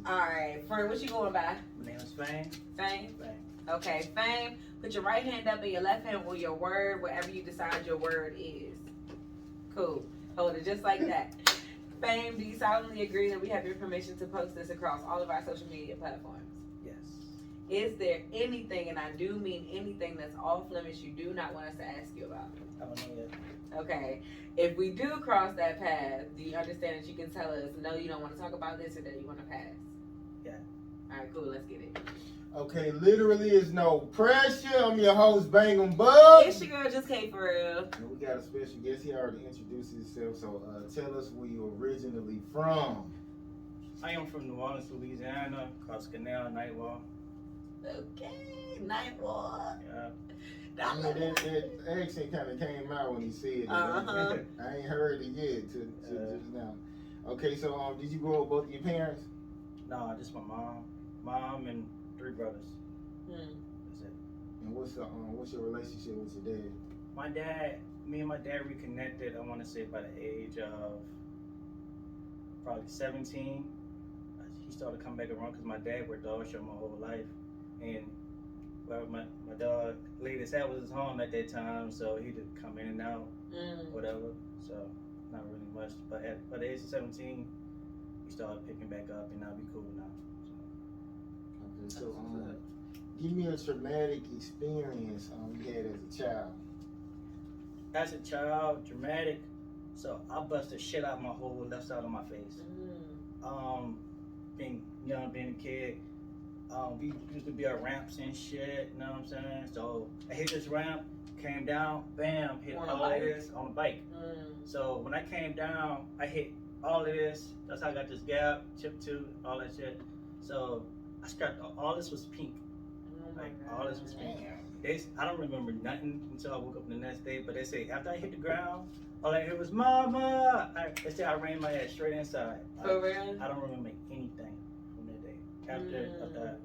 Alright, friend, what you going by? My name is Fame. Fame? Fame. Okay, Fame. Put your right hand up and your left hand on your word, wherever you decide your word is. Cool. Hold it just like that. Fame, do you solemnly agree that we have your permission to post this across all of our social media platforms? Yes. Is there anything, and I do mean anything, that's off limits you do not want us to ask you about? I don't know yet. Okay. If we do cross that path, do you understand that you can tell us, no, you don't want to talk about this, or that you want to pass? Yeah. Alright, cool. Let's get it. Okay, literally is no pressure. I'm your host, Bangem Bugg. It's your girl, Just K for real. And we got a special guest. He already introduced himself, so tell us where you originally from. I am from New Orleans, Louisiana, across Canal, Nightwalk. Okay, night walk. Yeah. I mean, that accent kind of came out when he said it. Uh-huh. I ain't heard it yet till just now. Okay, so did you grow up with both of your parents? No, just my mom and 3 brothers. Hmm. That's it. And what's your relationship with your dad? Me and my dad reconnected, I want to say by the age of probably 17. He started coming back around because my dad worked dog show my whole life. And well, my dog, latest hat was his home at that time, so he'd come in and out, whatever. So not really much. But by the age of 17, he started picking back up, and now we cool now. So give me a traumatic experience you had as a child. As a child, dramatic. So I busted shit out my whole left side of my face. Being young, being a kid, we used to be at ramps and shit. You know what I'm saying? So I hit this ramp, came down, bam, hit all of this on the bike. So when I came down, I hit all of this. That's how I got this gap, chip tooth, all that shit. So I scrapped all this was pink. All this was pink. I don't remember nothing until I woke up the next day, but they say after I hit the ground, all I heard was "Mama." They say I ran my head straight inside. For real? I don't remember anything from that day. After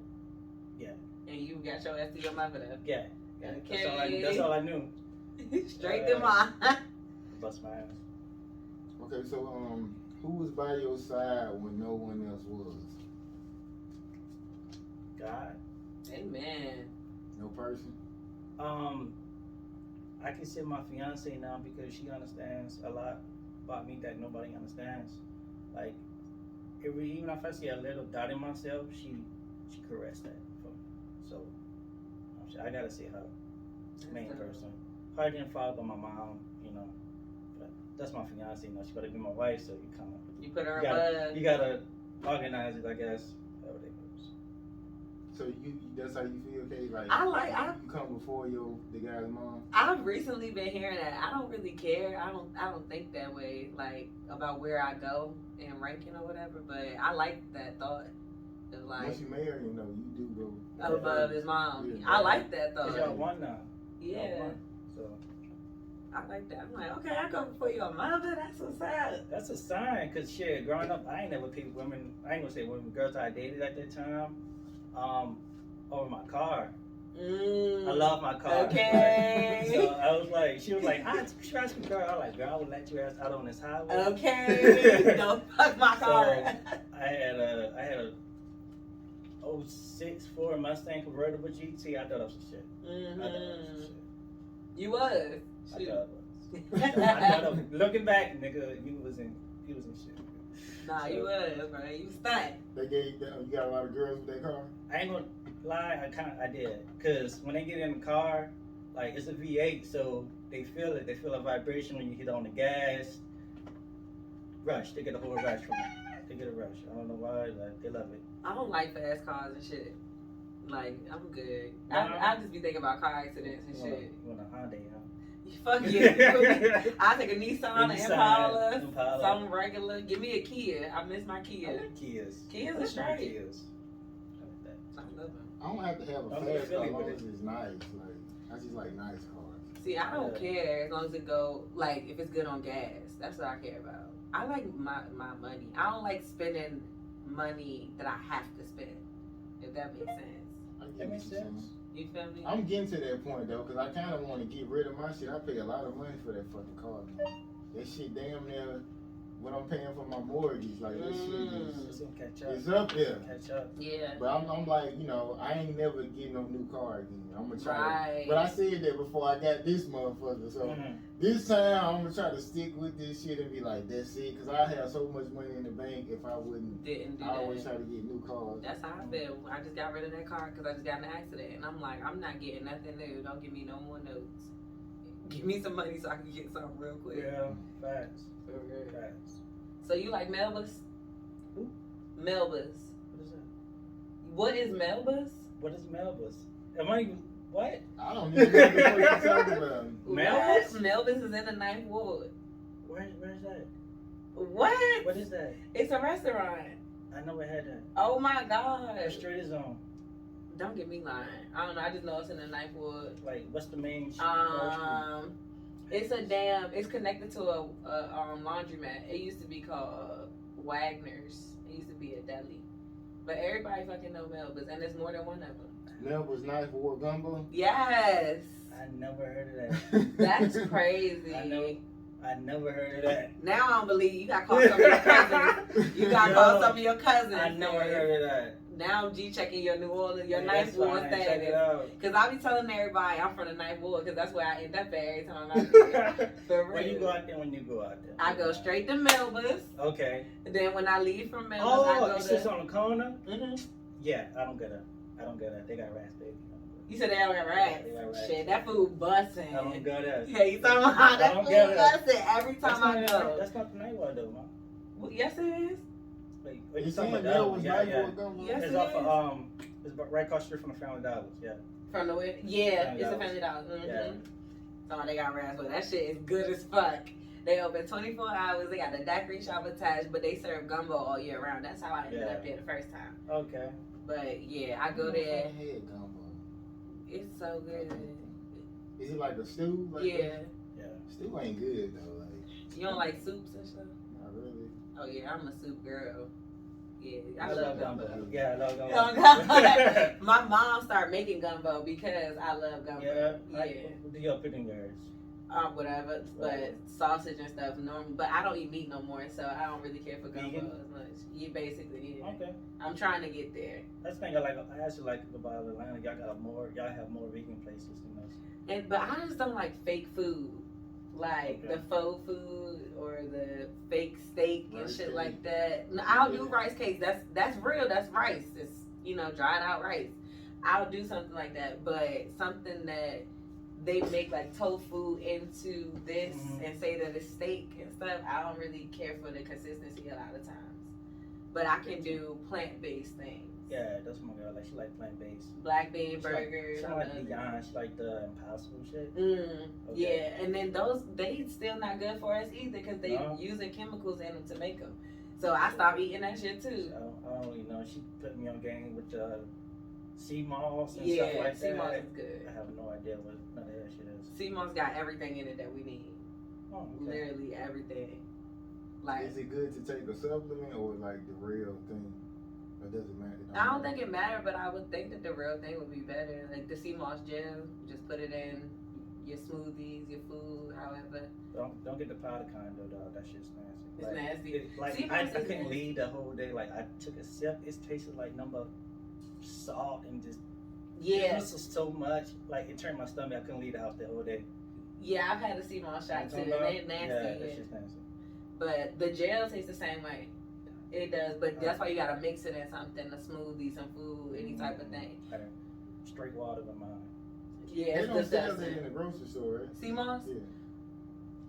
yeah. And you got your ass to your mother though? Yeah. Okay. That's all I knew. Straight to mine. Bust my ass. Okay, so who was by your side when no one else was? God. Amen. No person? I can say my fiance now because she understands a lot about me that nobody understands. Like, even if I see a little doubt in myself, she corrects that for me. So, I gotta say her, main person. Her than followed by my mom, you know. But that's my fiance now. She gotta be my wife, so you put her above. You gotta organize it, I guess. However it goes. So that's how you feel, Kate? Like you come before the guy's mom? I've recently been hearing that. I don't really care. I don't think that way, like about where I go in ranking or whatever. But I like that thought of like once you marry him, though, you do go above his mom. Yeah. I like that thought. Cause y'all one now. Yeah. Y'all one, so I like that. I'm like, okay, I go before your mother. That's what's up. that's a sign. Cause shit, growing up, I ain't never picked women. I ain't gonna say women, girls I dated at that time. Over my car. I love my car. Okay. So I was like, she was like, she asked me, girl. I was like, girl, I would let you ass out on this highway. Okay. Don't fuck my car. So I had a 06 Ford Mustang convertible GT. I thought that was some shit. I thought that was some shit. You was. I thought it was. I thought looking back, nigga, you was in shit. Nah, So, you was, bro. You stunt. You got a lot of girls with that car? I ain't gonna lie, I did. Cause when they get in the car, like it's a V8, so they feel it. They feel a vibration when you hit on the gas. Rush. They get a whole rush from it. They get a rush. I don't know why, like they love it. I don't like fast cars and shit. Like, I'm good. Nah. I just be thinking about car accidents and shit. You want a Hyundai, huh? Fuck you. I take a Nissan, an Impala, Impala. something regular. Give me a Kia. I miss my Kia. I like Kias. Kias I are straight. Kias. I like that. I love them. I don't have to have a I'm in fast car Philly as long with as it's nice. Like, I just like nice cars. See, I don't care as long as it go, like, if it's good on gas. That's what I care about. I like my money. I don't like spending money that I have to spend, if that makes sense. That makes sense. You feel me? I'm getting to that point though, cause I kind of want to get rid of my shit. I pay a lot of money for that fucking car, man. That shit damn near what I'm paying for my mortgage. Like this shit It's gonna catch up. it's up there. Catch up. Yeah. But I'm like, you know, I ain't never getting no new car again. I'm gonna try. Right. But I said that before I got this motherfucker. So this time I'm gonna try to stick with this shit and be like, that's it. Cause I have so much money in the bank. If I wouldn't, Didn't do I that. always try to get new cars. That's how I feel. I just got rid of that car because I just got in an accident. And I'm like, I'm not getting nothing new. Don't give me no more notes. Give me some money so I can get something real quick. Yeah, facts. Okay. Facts. So you like Melbus? Who? Melbus. What is that? What is Melbus? What is Melbus? Am I even what? I don't even know what the fuck you talking about. Melbus? What? Melbus is in the 9th Ward. Where's that? What? What is that? It's a restaurant. I know it had that. Oh my What gosh. street is on? Don't get me lying. I don't know. I just know it's in the 9th Ward. Like, what's the main street? It's it's connected to a laundromat. It used to be called Wagner's. It used to be a deli. But everybody fucking know Melbus, and there's more than one of them. Melbus Knife War Gumbo? Yes. I never heard of that. That's crazy. I never heard of that. Now I don't believe you got called some of your cousins. You got called some of your cousins. I never heard of that. Now I'm G checking your New Orleans, your Yeah, Ninth that's Ward fine. Check it status. out. Cause I be telling everybody I'm from the Ninth Ward, cause that's where I end up at every time I do. For real. When you go out there? I go straight to Melbus. Okay. And then when I leave from Melbus, I Oh, go it's to. just on the corner? hmm Yeah, I don't get that. They got rats, baby. You said they don't got rats. They got rats. Shit, that food busting. I don't go there. Yeah, you talking about how that don't food get it. busting every time I go. That's not the night one though, man. Well, yes, it is. Like, You talking saying about that Melbus one? Knife Yeah. War Gumbo? Yes, It's it off is. of it's right across the street from the Family Dollars. Yeah. From the way? Yeah, Family it's a Dollars. Family Dollar. Mm-hmm. Yeah. So they got rats, but that shit is good as fuck. They open 24 hours. They got the daiquiri shop attached, but they serve gumbo all year round. That's how I ended up there the first time. Okay. But yeah, I go there. I had gumbo. It's so good. Is it like a stew? Like Yeah. Yeah. Stew ain't good though. Like, You don't like soups and stuff? not really. Oh yeah, I'm a soup girl. Yeah, I I love love gumbo. Yeah, I love Oh, gumbo. God. My mom started making gumbo because I love gumbo. Yeah. Yeah. What do y'all put in yours? Whatever, but sausage and stuff normal. But I don't eat meat no more, so I don't really care for gumbo Vegan? as much. Yeah, basically, yeah. Okay. I'm trying to get there, That's the thing I actually like about Atlanta. Y'all have more vegan places than us. but I just don't like fake food, like Okay. the faux food or the fake steak and Rice shit cake. like that. No, I'll do Yeah. rice cakes. That's real. That's rice. It's dried out rice. I'll do something like that, but something that they make like tofu into this and say that it's steak and stuff, I don't really care for the consistency a lot of times. But I can do plant-based things. Yeah, that's my girl. Like she like plant based. Black bean burgers. She like Beyond. She like the Impossible shit. Okay. Yeah, and then they still not good for us either because they No. using chemicals in them to make them. So I stopped eating that shit too. So, I don't really know. She put me on game with the sea moss and Yeah, stuff like sea that. moss is good. I have no idea what none of that shit is. Sea moss got everything in it that we need. Oh, okay. Literally everything. Like Is it good to take a supplement or like the real thing? Or does it matter? I don't think it mattered, but I would think that the real thing would be better. Like the sea moss gel, just put it in your smoothies, your food, however. Don't get the powder kind though, dog. That shit's nasty. It's nasty. Sea I moss is couldn't nasty. leave the whole day. Like I took a sip, it tasted like number salt and just Yeah, this was so much. Like it turned my stomach. I couldn't leave the house the whole day. yeah, I've had a sea moss shot too, You know and what I'm they're talking nasty. about? Yeah, Yeah. that shit's nasty. But the gel tastes the same way. It does, but that's why you gotta mix it in something, a smoothie, some food, any type of thing. I done straight water in mine. Yeah, They it's don't sell that disgusting. in the grocery store, right? Sea moss? Yeah.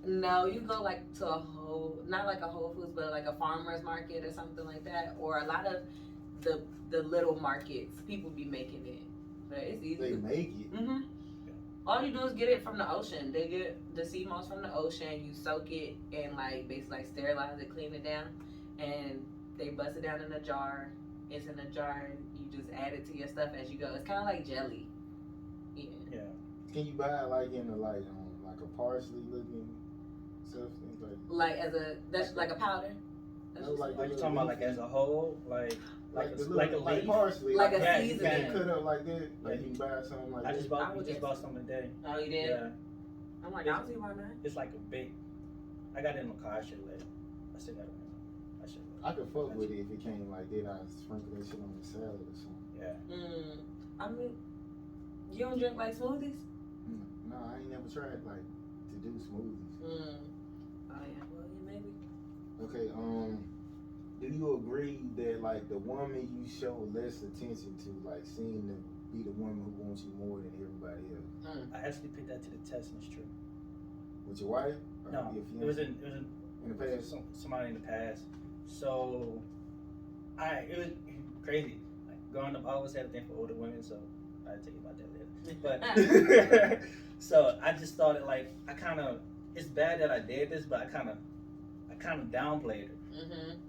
No, you go like to not like a Whole Foods, but like a farmer's market or something like that, or a lot of the little markets. People be making it, but it's easy. They make it. Mhm. All you do is get it from the ocean. They get the sea moss from the ocean. You soak it and like basically like sterilize it, clean it down, and they bust it down in a jar. It's in a jar, and you just add it to your stuff as you go. It's kind of like jelly. Yeah. Yeah. Can you buy it like in a like a parsley looking substance? Like that's like a powder. That's No, just- like Are you talking about like as a whole, like the like a little, like leaf? parsley, Like a that. seasoning. You can cut up like that. Like you can buy something like I that. just I bought would we just guess. bought some today. Oh, you did? Yeah. I'm like, I don't see why not. It's like a big. I got it in my car. I should let. I still got it. I should. I could fuck with it if it came like that. I'd sprinkle that shit on the salad or something. Yeah. I mean, you don't drink like smoothies? No, I ain't never tried like to do smoothies. Oh yeah, well yeah, maybe. Okay, do you agree that like the woman you show less attention to, like seem to be the woman who wants you more than everybody else? I actually put that to the test, and it's true. With your wife? Or No, your it was fiance? in the past. Somebody in the past. So, it was crazy. Like, growing up, I always had a thing for older women, so I'll tell you about that later. But so I just started like it's bad that I did this, but I kind of downplayed her.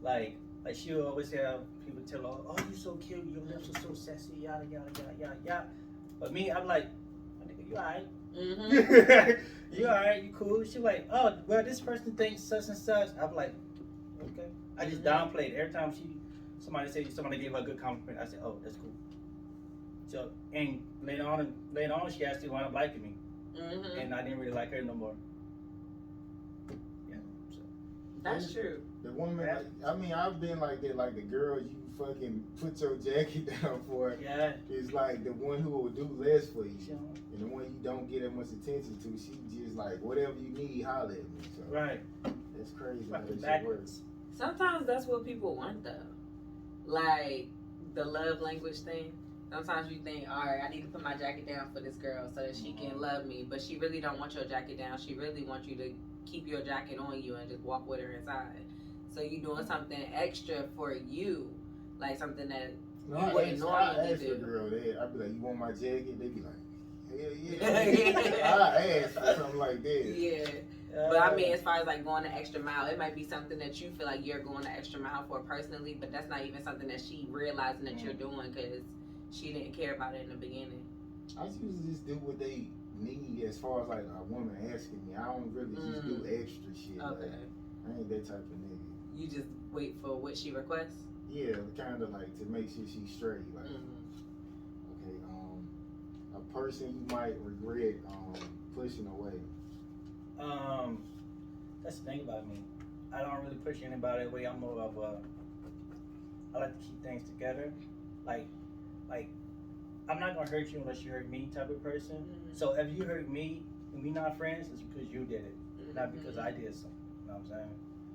Like she would always have people tell her, "Oh, you're so cute, your lips are so sexy, yada yada yada yada yada." But me, I'm like, "Oh, nigga, you alright? You alright? You cool?" She like, "Oh, well, this person thinks such and such." I'm like, "Okay." I just downplayed every time somebody gave her a good compliment. I said, "Oh, that's cool." So and later on, she actually wound up liking me, and I didn't really like her no more. Yeah, so. That's true. The woman, like, I mean, I've been like that. Like the girl you fucking put your jacket down for, Yeah. is like the one who will do less for you, Sure. and the one you don't get that much attention to, she just like whatever you need, holler at me. So Right. that's crazy how Fucking that shit works. Sometimes that's what people want though. Like the love language thing. Sometimes you think, all right, I need to put my jacket down for this girl so that she can love me, but she really don't want your jacket down. She really wants you to keep your jacket on you and just walk with her inside. So you doing something extra for you, like something that you wouldn't normally ask do. a girl that. I'd be like, "You want my jacket?" They be like, "Hell yeah." I ask for something like that. Yeah. But I mean, as far as like going the extra mile, it might be something that you feel like you're going the extra mile for personally, but that's not even something that she realizing that you're doing because she didn't care about it in the beginning. I usually just do what they need as far as like a woman asking me. I don't really just do extra shit. Okay. Like, I ain't that type of nigga. You just wait for what she requests? Yeah, kind of like to make sure she's straight. Like, okay, a person you might regret pushing away. That's the thing about me. I don't really push anybody away. I'm more of I like to keep things together. Like, I'm not gonna hurt you unless you hurt me type of person. So if you hurt me and we not friends, it's because you did it, not because I did something. You know what I'm saying?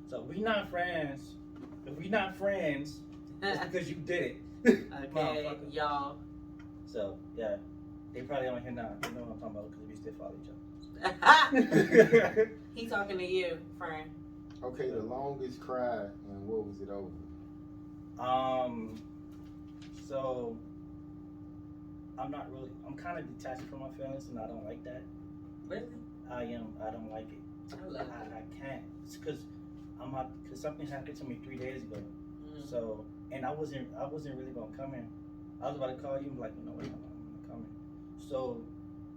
So we not friends. If we not friends, it's because you did it. Okay, y'all. So yeah, they probably on here now. You know what I'm talking about because we still follow each other. He talking to you, friend. Okay, the longest cry and what was it over? So I'm kind of detached from my feelings, and I don't like that. Really? I don't like it. I love it. I can't. It's because something happened to me 3 days ago. So, and I wasn't really gonna come in. I was about to call you and be like, you know what, I'm coming. So,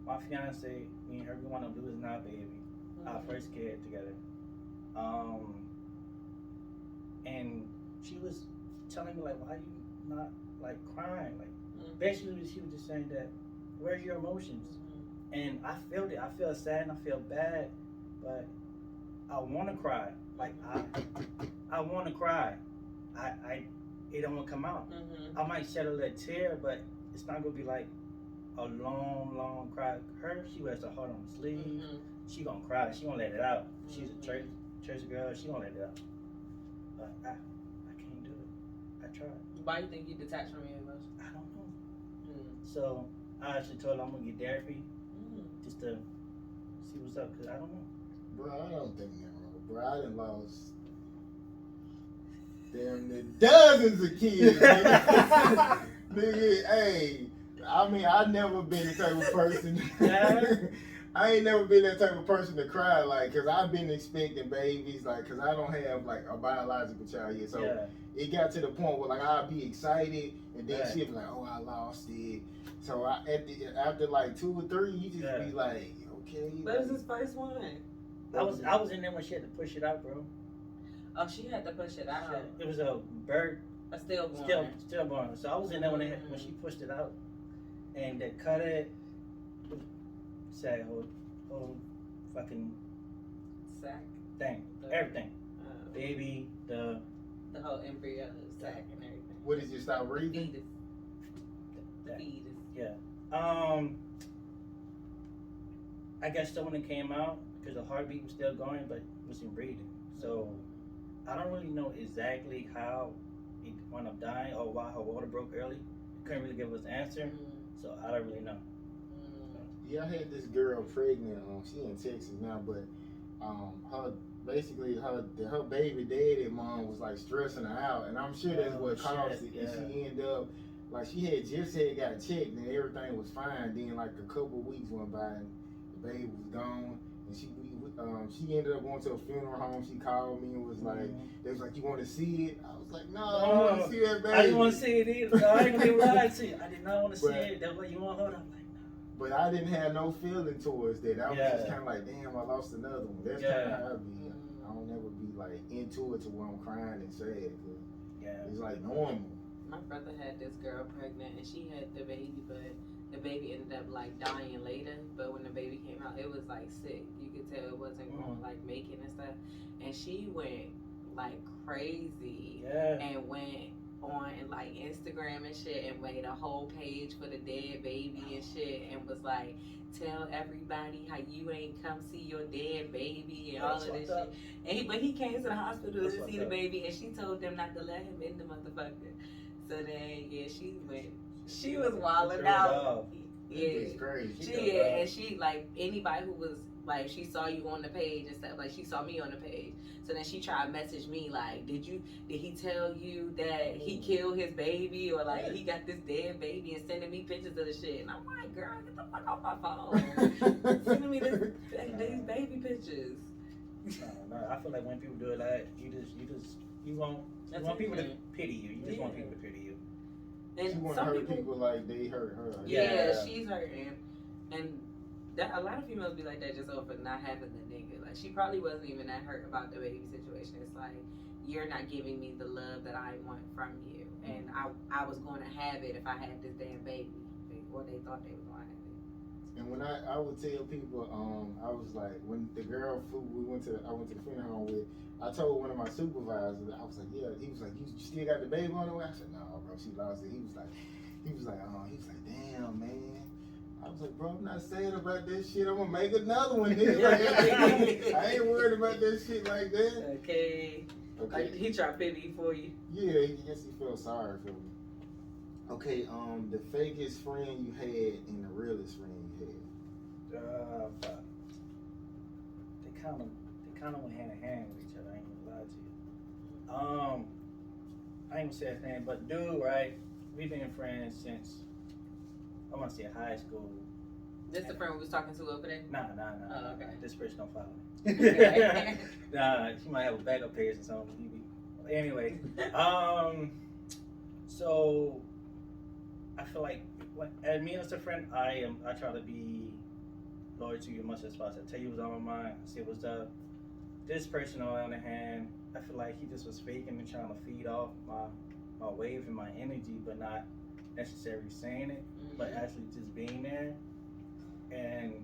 my fiance, me and her, we want to do this now, baby. Our first kid together. And she was telling me like, why you not like crying? Like, basically she was just saying that, where's your emotions? And I felt it. I feel sad and I feel bad, but I want to cry. Like I want to cry. It don't want to come out. I might shed a little tear, but it's not gonna be like a long cry. Her, she wears her heart on her sleeve. She gonna cry. She gonna let it out. She's a church girl. She gonna let it out. But I can't do it. I tried. Why do you think you detached from your emotions? I don't know. So I actually told her I'm gonna get therapy just to see what's up, cause I don't know. Bro, I don't think that wrong. Bro, I done lost damn near dozens of kids. Nigga, hey, I mean, I never been the type of person. I ain't never been that type of person to cry, like, cause I've been expecting babies, like, cause I don't have like a biological child yet. So it got to the point where like I'd be excited, and then she'd be like, "Oh, I lost it." So after like 2 or 3, you just be like, "Okay." But it's his first one. I was in there when she had to push it out, bro. Oh, she had to push it out. It was a bird. A stillborn. Stillborn. So I was in there when she pushed it out, and they cut it. Say whole fucking sack thing, everything. baby, the whole embryo, sac, and everything. What did you stop breathing? Fetus. The fetus. Yeah. I guess so when it came out, because the heartbeat was still going, but it wasn't breathing. So I don't really know exactly how it wound up dying or why her water broke early. Couldn't really give us an answer, so I don't really know. Yeah, I had this girl pregnant. She in Texas now, but her baby daddy mom was like stressing her out, and I'm sure that's what caused it. Yeah. And she ended up like she had just got checked, and everything was fine. Then like a couple of weeks went by, and the baby was gone. And she ended up going to a funeral home. She called me and was like, they was like, you want to see it? I was like, no, I don't want to see that baby. I didn't want to see it either. No, I ain't gonna lie to you. I did not want to see it. That was like, you want her? I'm like, no. But I didn't have no feeling towards that. I was just kind of like, damn, I lost another one. That's kind of how I be. I don't ever be like into it to where I'm crying and sad. It's like normal. My brother had this girl pregnant, and she had the baby, but the baby ended up like dying later. But when the baby came out, it was like sick. You could tell it wasn't going like making and stuff. And she went like crazy and went on like Instagram and shit and made a whole page for the dead baby and shit and was like, tell everybody how you ain't come see your dead baby and all of this shit. But he came to the hospital to see the baby, and she told them not to let him in the motherfucker. So then she was wilding out. It's crazy. And she like anybody who was like, she saw you on the page and stuff, like she saw me on the page. So then she tried to message me like, did he tell you that he killed his baby, or like he got this dead baby, and sending me pictures of the shit. And I'm like, girl, get the fuck off my phone. Sending me these baby pictures. No, I feel like when people do it like you want people to pity you. You just want people to pity you. And she want to hurt people like they hurt her. Yeah, she's hurting. And a lot of females be like that just over not having the nigga. Like, she probably wasn't even that hurt about the baby situation. It's like, you're not giving me the love that I want from you. And I was going to have it if I had this damn baby. Or they thought they was going to have it. And when I would tell people, I was like, when the girl I went to the funeral home with, I told one of my supervisors, I was like, yeah, he was like, you still got the baby on the way? I said, no, bro, she lost it. He was like, damn, man. I was like, bro, I'm not sad about that shit. I'm gonna make another one. I ain't worried about that shit like that. Okay. Like, he tried pity for you. Yeah, I guess he felt sorry for me. Okay, the fakest friend you had and the realest friend you had. They kind of went hand in hand with each other. I ain't gonna lie to you. I ain't gonna say his name, but dude, right? We've been friends since I want to say high school. This the friend we was talking to over there? Nah. Oh, okay. This person don't follow me. Nah, she might have a backup page or something. Anyway, so I feel like as me as a friend, I try to be loyal to you as much as possible. I tell you what's on my mind. I say what's up. This person, on the other hand, I feel like he just was faking and trying to feed off my wave and my energy, but not necessarily saying it, but actually just being there. And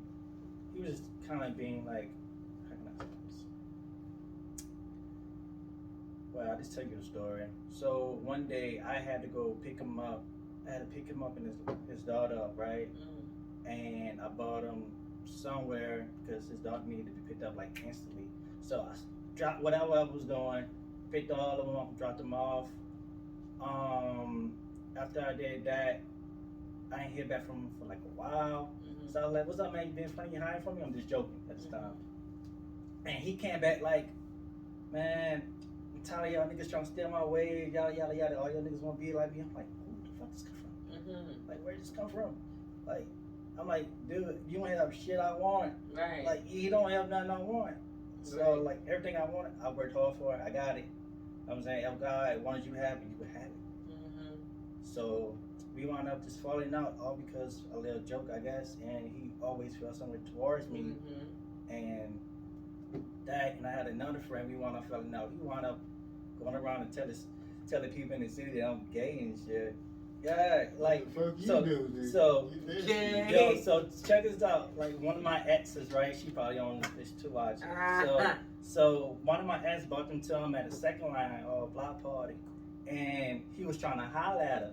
he was just kind of being like, how can I say this? Well, I'll just tell you a story. So one day I had to go pick him up. I had to pick him up and his daughter up, right? And I brought him somewhere because his daughter needed to be picked up like instantly. So I dropped whatever I was doing, picked all of them up, dropped them off. After I did that, I ain't hear back from him for like a while. So I was like, what's up, man? You been funny? You hiding from me? I'm just joking at this time. And he came back like, man, I'm tired of y'all niggas trying to steal my wave, yada, yada, yada. All y'all niggas want to be like me. I'm like, who the fuck this come from? Like, where did this come from? Like, I'm like, dude, you don't have shit I want. Right. Like, you don't have nothing I want. So, like, everything I wanted, I worked hard for it. I got it. I'm saying, if God wanted you to have it, you would have it. So, we wound up just falling out all because a little joke, I guess, and he always felt somewhere towards me. And that, and I had another friend, we wound up falling out. He wound up going around and telling people in the city that I'm gay and shit. Yeah, like, so check this out. Like, one of my exes, right? She probably on this too watch. So one of my ex bumped into him at the second line or a block party, and he was trying to holler at her,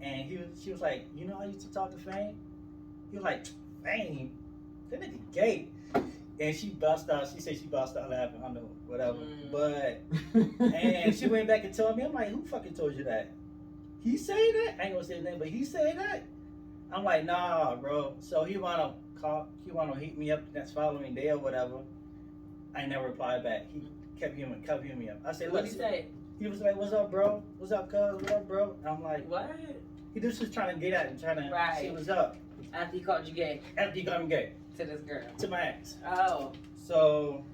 and she was like, you know, I used to talk to Fame. He was like, Fame, that nigga gay. And she bust out. She said she bust out laughing. I know, whatever. But and she went back and told me. I'm like, who fucking told you that? He say that? I ain't gonna say his name, but he say that. I'm like, nah, bro. So he wanna hit me up the next following day or whatever. I never replied back. He kept hitting me up. I said, What did he say? He was like, what's up, bro? What's up, cuz? What up, bro? I'm like, What? he just was trying to get at and trying to see what's up. After he called you gay. After he called me gay. To this girl. To my ex. Oh. So,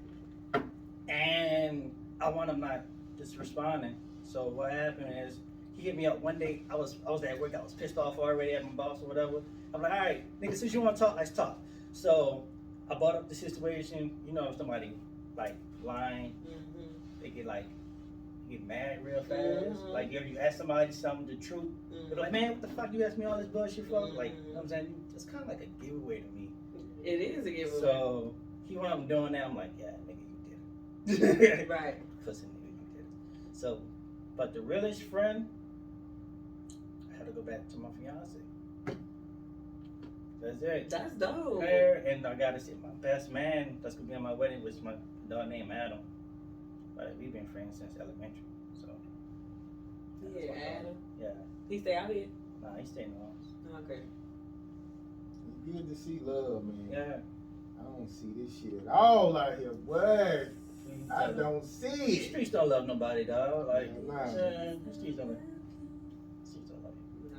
and I wound up not just responding. So what happened is he hit me up one day. I was at work. I was pissed off already at my boss or whatever. I'm like, all right, nigga, since you want to talk, let's talk. So I brought up the situation. You know, if somebody like lying, they get mad real fast. Like if you ask somebody something the truth, they're like, man, what the fuck you ask me all this bullshit for? Like, you know what I'm saying? It's kind of like a giveaway to me. It is a giveaway. So he wound up doing that. I'm like, yeah, nigga, you did it. Right. Pussy nigga, you did it. So, but the realest friend, I had to go back to my fiance. That's it. That's dope. Her, and I gotta see my best man that's gonna be on my wedding, which is my dog named Adam. But we've been friends since elementary. So. Yeah, Adam. Yeah. He stay out here? Nah, he stay in the house. Okay. It's good to see love, man. Yeah. I don't see this shit at all out here, boy. I don't see The it. streets don't love nobody, dog. Like, Nah. the streets don't love you. No.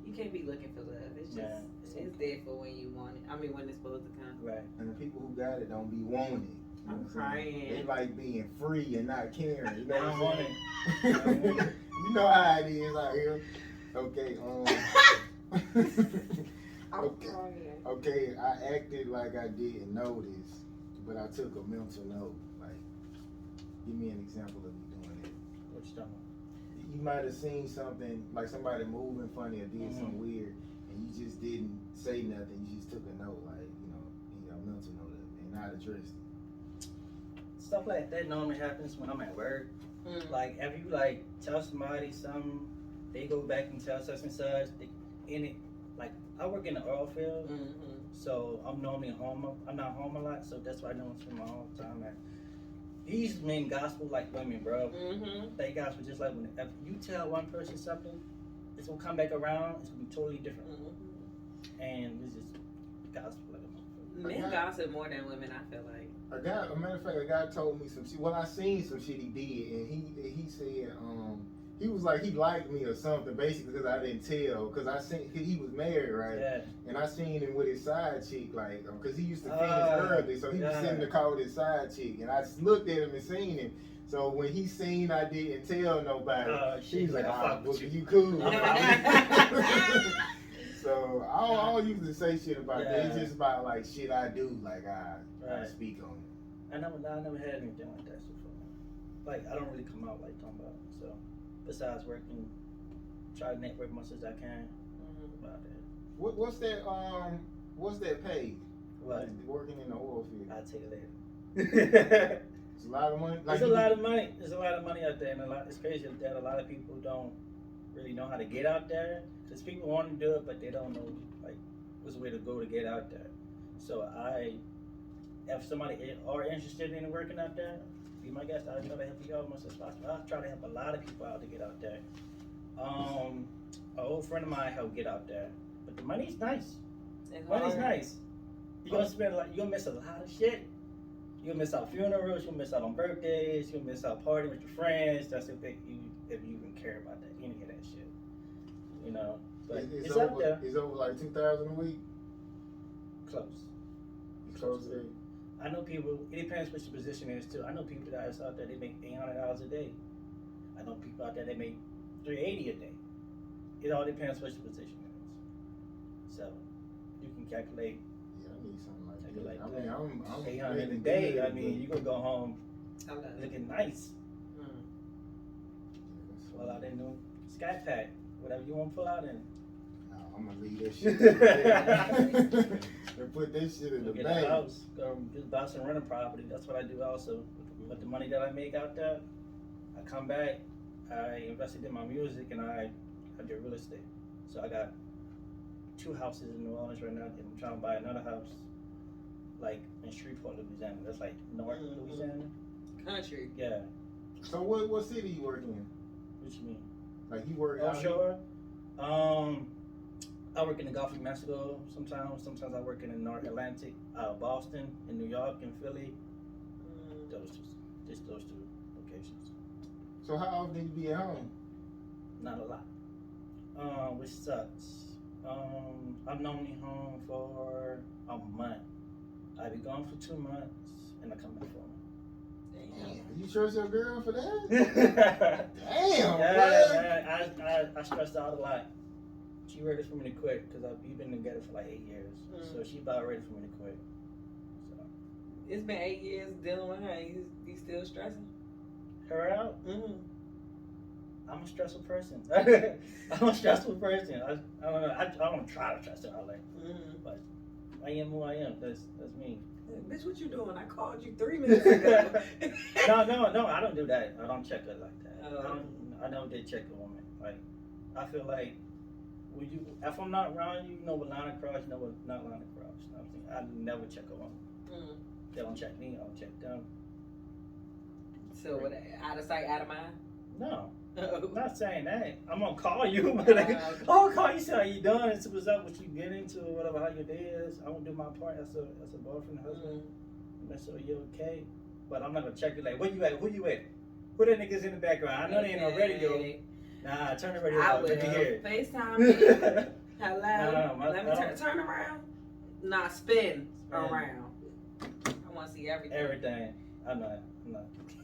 You can't be looking for love. It's just, it's there for when you want it. I mean, when it's supposed to come. Right. And the people who got it don't be wanting it. You know I'm what I'm saying? crying. They like being free and not caring. You know I don't want what it. I'm saying? You know how it is out here. Okay, I'm okay. crying. Okay, I acted like I didn't notice, but I took a mental note. Like, give me an example of you doing it. What you talking about? You might have seen something, like somebody moving funny or did something weird, and you just didn't say nothing. You just took a note, like, a mental note of it, and not addressed it. Stuff like that normally happens when I'm at work. Like, if you tell somebody something, they go back and tell such and such. I work in the oil field, so I'm normally home. I'm not home a lot, so that's why I don't spend my whole time at. These men gospel like women, bro. They gospel just like women. If you tell one person something, it's gonna come back around. It's gonna be totally different. And it's just gospel like a motherfucker. Men gossip more than women, I feel like. A matter of fact, a guy told me some shit. Well, I seen some shit he did, and he said, he was like, he liked me or something, basically, because I didn't tell. Because I seen, he was married, right? Yeah. And I seen him with his side chick, like, because he used to finish early, so he was sitting in the car with his side chick. And I just looked at him and seen him. So when he seen I didn't tell nobody, he was like, you cool. So I don't usually say shit about that. It's just about like shit I do, like I speak on it. I never had anything like that so far. Like I don't really come out like talking about it. So besides working, try to network as much as I can about that. What's that pay? What? Like, working in the oil field. I'll take it later. It's a lot of money. There's a lot of money. There's a lot of money out there, and it's crazy that a lot of people don't really know how to get out there. Because people want to do it, but they don't know like what's the way to go to get out there. So if somebody are interested in working out there, be my guest. I'll try to help you out as much as possible. I'll try to help a lot of people out to get out there. An old friend of mine helped get out there, but the money's nice. Money's nice. You're gonna spend you're gonna miss a lot of shit. You'll miss out funerals, you'll miss out on birthdays, you'll miss out partying with your friends. That's if you even care about that, any of that shit. You know. But it's out there. It's over like 2,000 a week. Close. Close there. I know people. It depends which the position is too. I know people that is out there. They make $800 a day. I know people out there that make $380 a day. It all depends which the position is. So you can calculate. Yeah, I need something like that. Like I mean, I'm 800 a day. I mean, you gonna go home looking nice. Pull out in new Sky Pack, whatever you want to pull out in. No, I'm gonna leave that shit. and put this shit in the Get bank. a house, go just buy some rental property. That's what I do also. With the money that I make out there, I come back, I invested in my music, and I do real estate. So I got 2 houses in New Orleans right now, and I'm trying to buy another house, like in Shreveport, Louisiana. That's like North Louisiana. Country. Yeah. So what city you working in? What you mean? Like you work out here? Offshore? I work in the Gulf of Mexico sometimes. Sometimes I work in the North Atlantic, Boston, in New York, and Philly. Just those 2 locations. So how often you be at home? Not a lot. Which sucks. I'm normally home for a month. I be gone for 2 months, and I come back for a month. Damn. You trust your girl for that? Damn, man. I stressed out a lot. She ready for me to quit because we've been together for like 8 years. So she about ready for me to quit. So it's been 8 years dealing with her. You still stressing? Her out? Mm-hmm. I'm a stressful person. I'm a stressful person. I don't know. I don't try to trust her out like, but I am who I am. That's me. Bitch, what you doing? I called you 3 minutes ago. No, I don't do that. I don't check her like that. I never did check a woman. Like, I feel like if I'm not around you, you know what line of cross, you know what not line of cross. You know what I'm saying? I never check a woman. They don't check me, I don't check them. So what? Out of sight, out of mind? No. I'm not saying that. I'm gonna call you, but like, I'm gonna call you, say how you doing, and see what's up, what you get into, or whatever, how your day is. I won't do my part as a boyfriend, husband. Make sure you're okay. But I'm not gonna check you like, where you at? Who you at? Who that niggas in the background? I know they ain't on radio. Nah, turn the radio off. Let me hear it. FaceTime me. Hello. No, Let me turn around. Nah, spin around. I want to see everything. Everything. I'm not.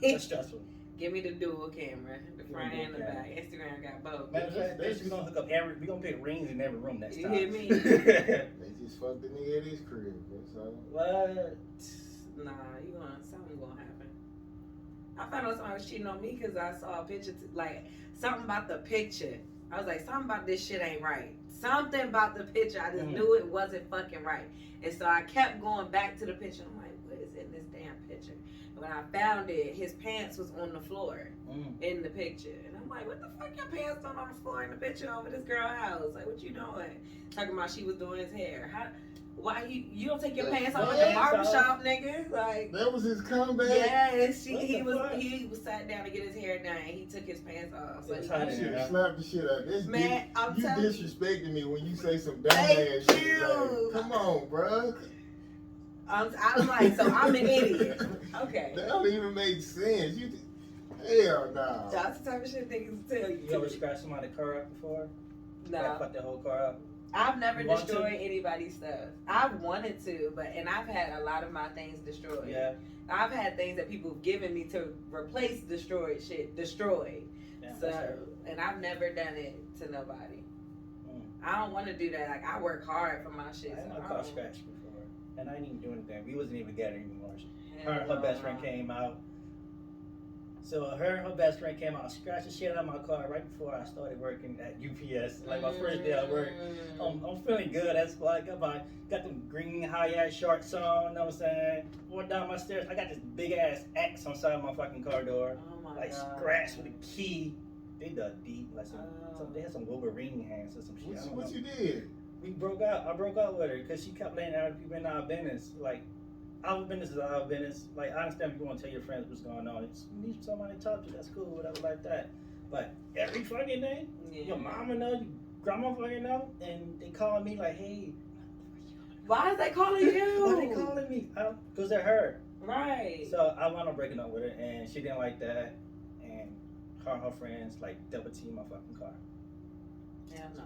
That's stressful. Give me the dual camera, the front and the back. Instagram got both. Matter of fact, we gonna hook up we gonna put rings in every room next time. You hear me? They just fucked the nigga at his crib. That's all. What? Nah, something gonna happen. I found out somebody was cheating on me because I saw a picture, like something about the picture. I was like, something about this shit ain't right. Something about the picture. I just knew it wasn't fucking right. And so I kept going back to the picture. I'm like, what is in this damn picture? And when I found it, his pants was on the floor in the picture. And I'm like, what the fuck your pants on the floor in the picture over this girl's house? Like, what you doing? Talking about she was doing his hair. Why you don't take your pants off at the barbershop, nigga? Like that was his comeback. Yes, he was sat down to get his hair done. He took his pants off. So you should have slapped the shit out of this. Man, you disrespecting me when you say some dumb ass shit. Like, come on, bro. I was like, so I'm an idiot. Okay. That don't even make sense. Hell no. That's the type of shit niggas tell you. You ever scratched somebody's car up before? No. Like, fuck the whole car up? I've never destroyed anybody's stuff. I've wanted to, and I've had a lot of my things destroyed. Yeah. I've had things that people have given me to replace destroyed shit destroyed. Yeah, so, and I've never done it to nobody. I don't want to do that. Like, I work hard for my shit. I had my car scratched before, and I didn't even do anything. We wasn't even together anymore. Her best friend came out. So her and her best friend came out and scratched the shit out of my car right before I started working at UPS. Like my first day at work. I'm feeling good. That's why I got them green high-ass shorts on, you know what I'm saying? Went down my stairs. I got this big-ass X on side of my fucking car door. Oh my like God. Scratched with a key. They dug deep. Like they had some Wolverine hands or some shit. What you did? We broke out. I broke out with her because she kept letting other people in our business. Like, our business is our business. Like, I understand if you want to tell your friends what's going on. You need somebody to talk to. That's cool, whatever like that. But every fucking day, your mama know, your grandma fucking know, and they call me like, hey. Why is they calling you? Why they calling me? Because they're her. Right. So I wound up breaking up with her, and she didn't like that. And her friends, like, double team my fucking car. Hell no.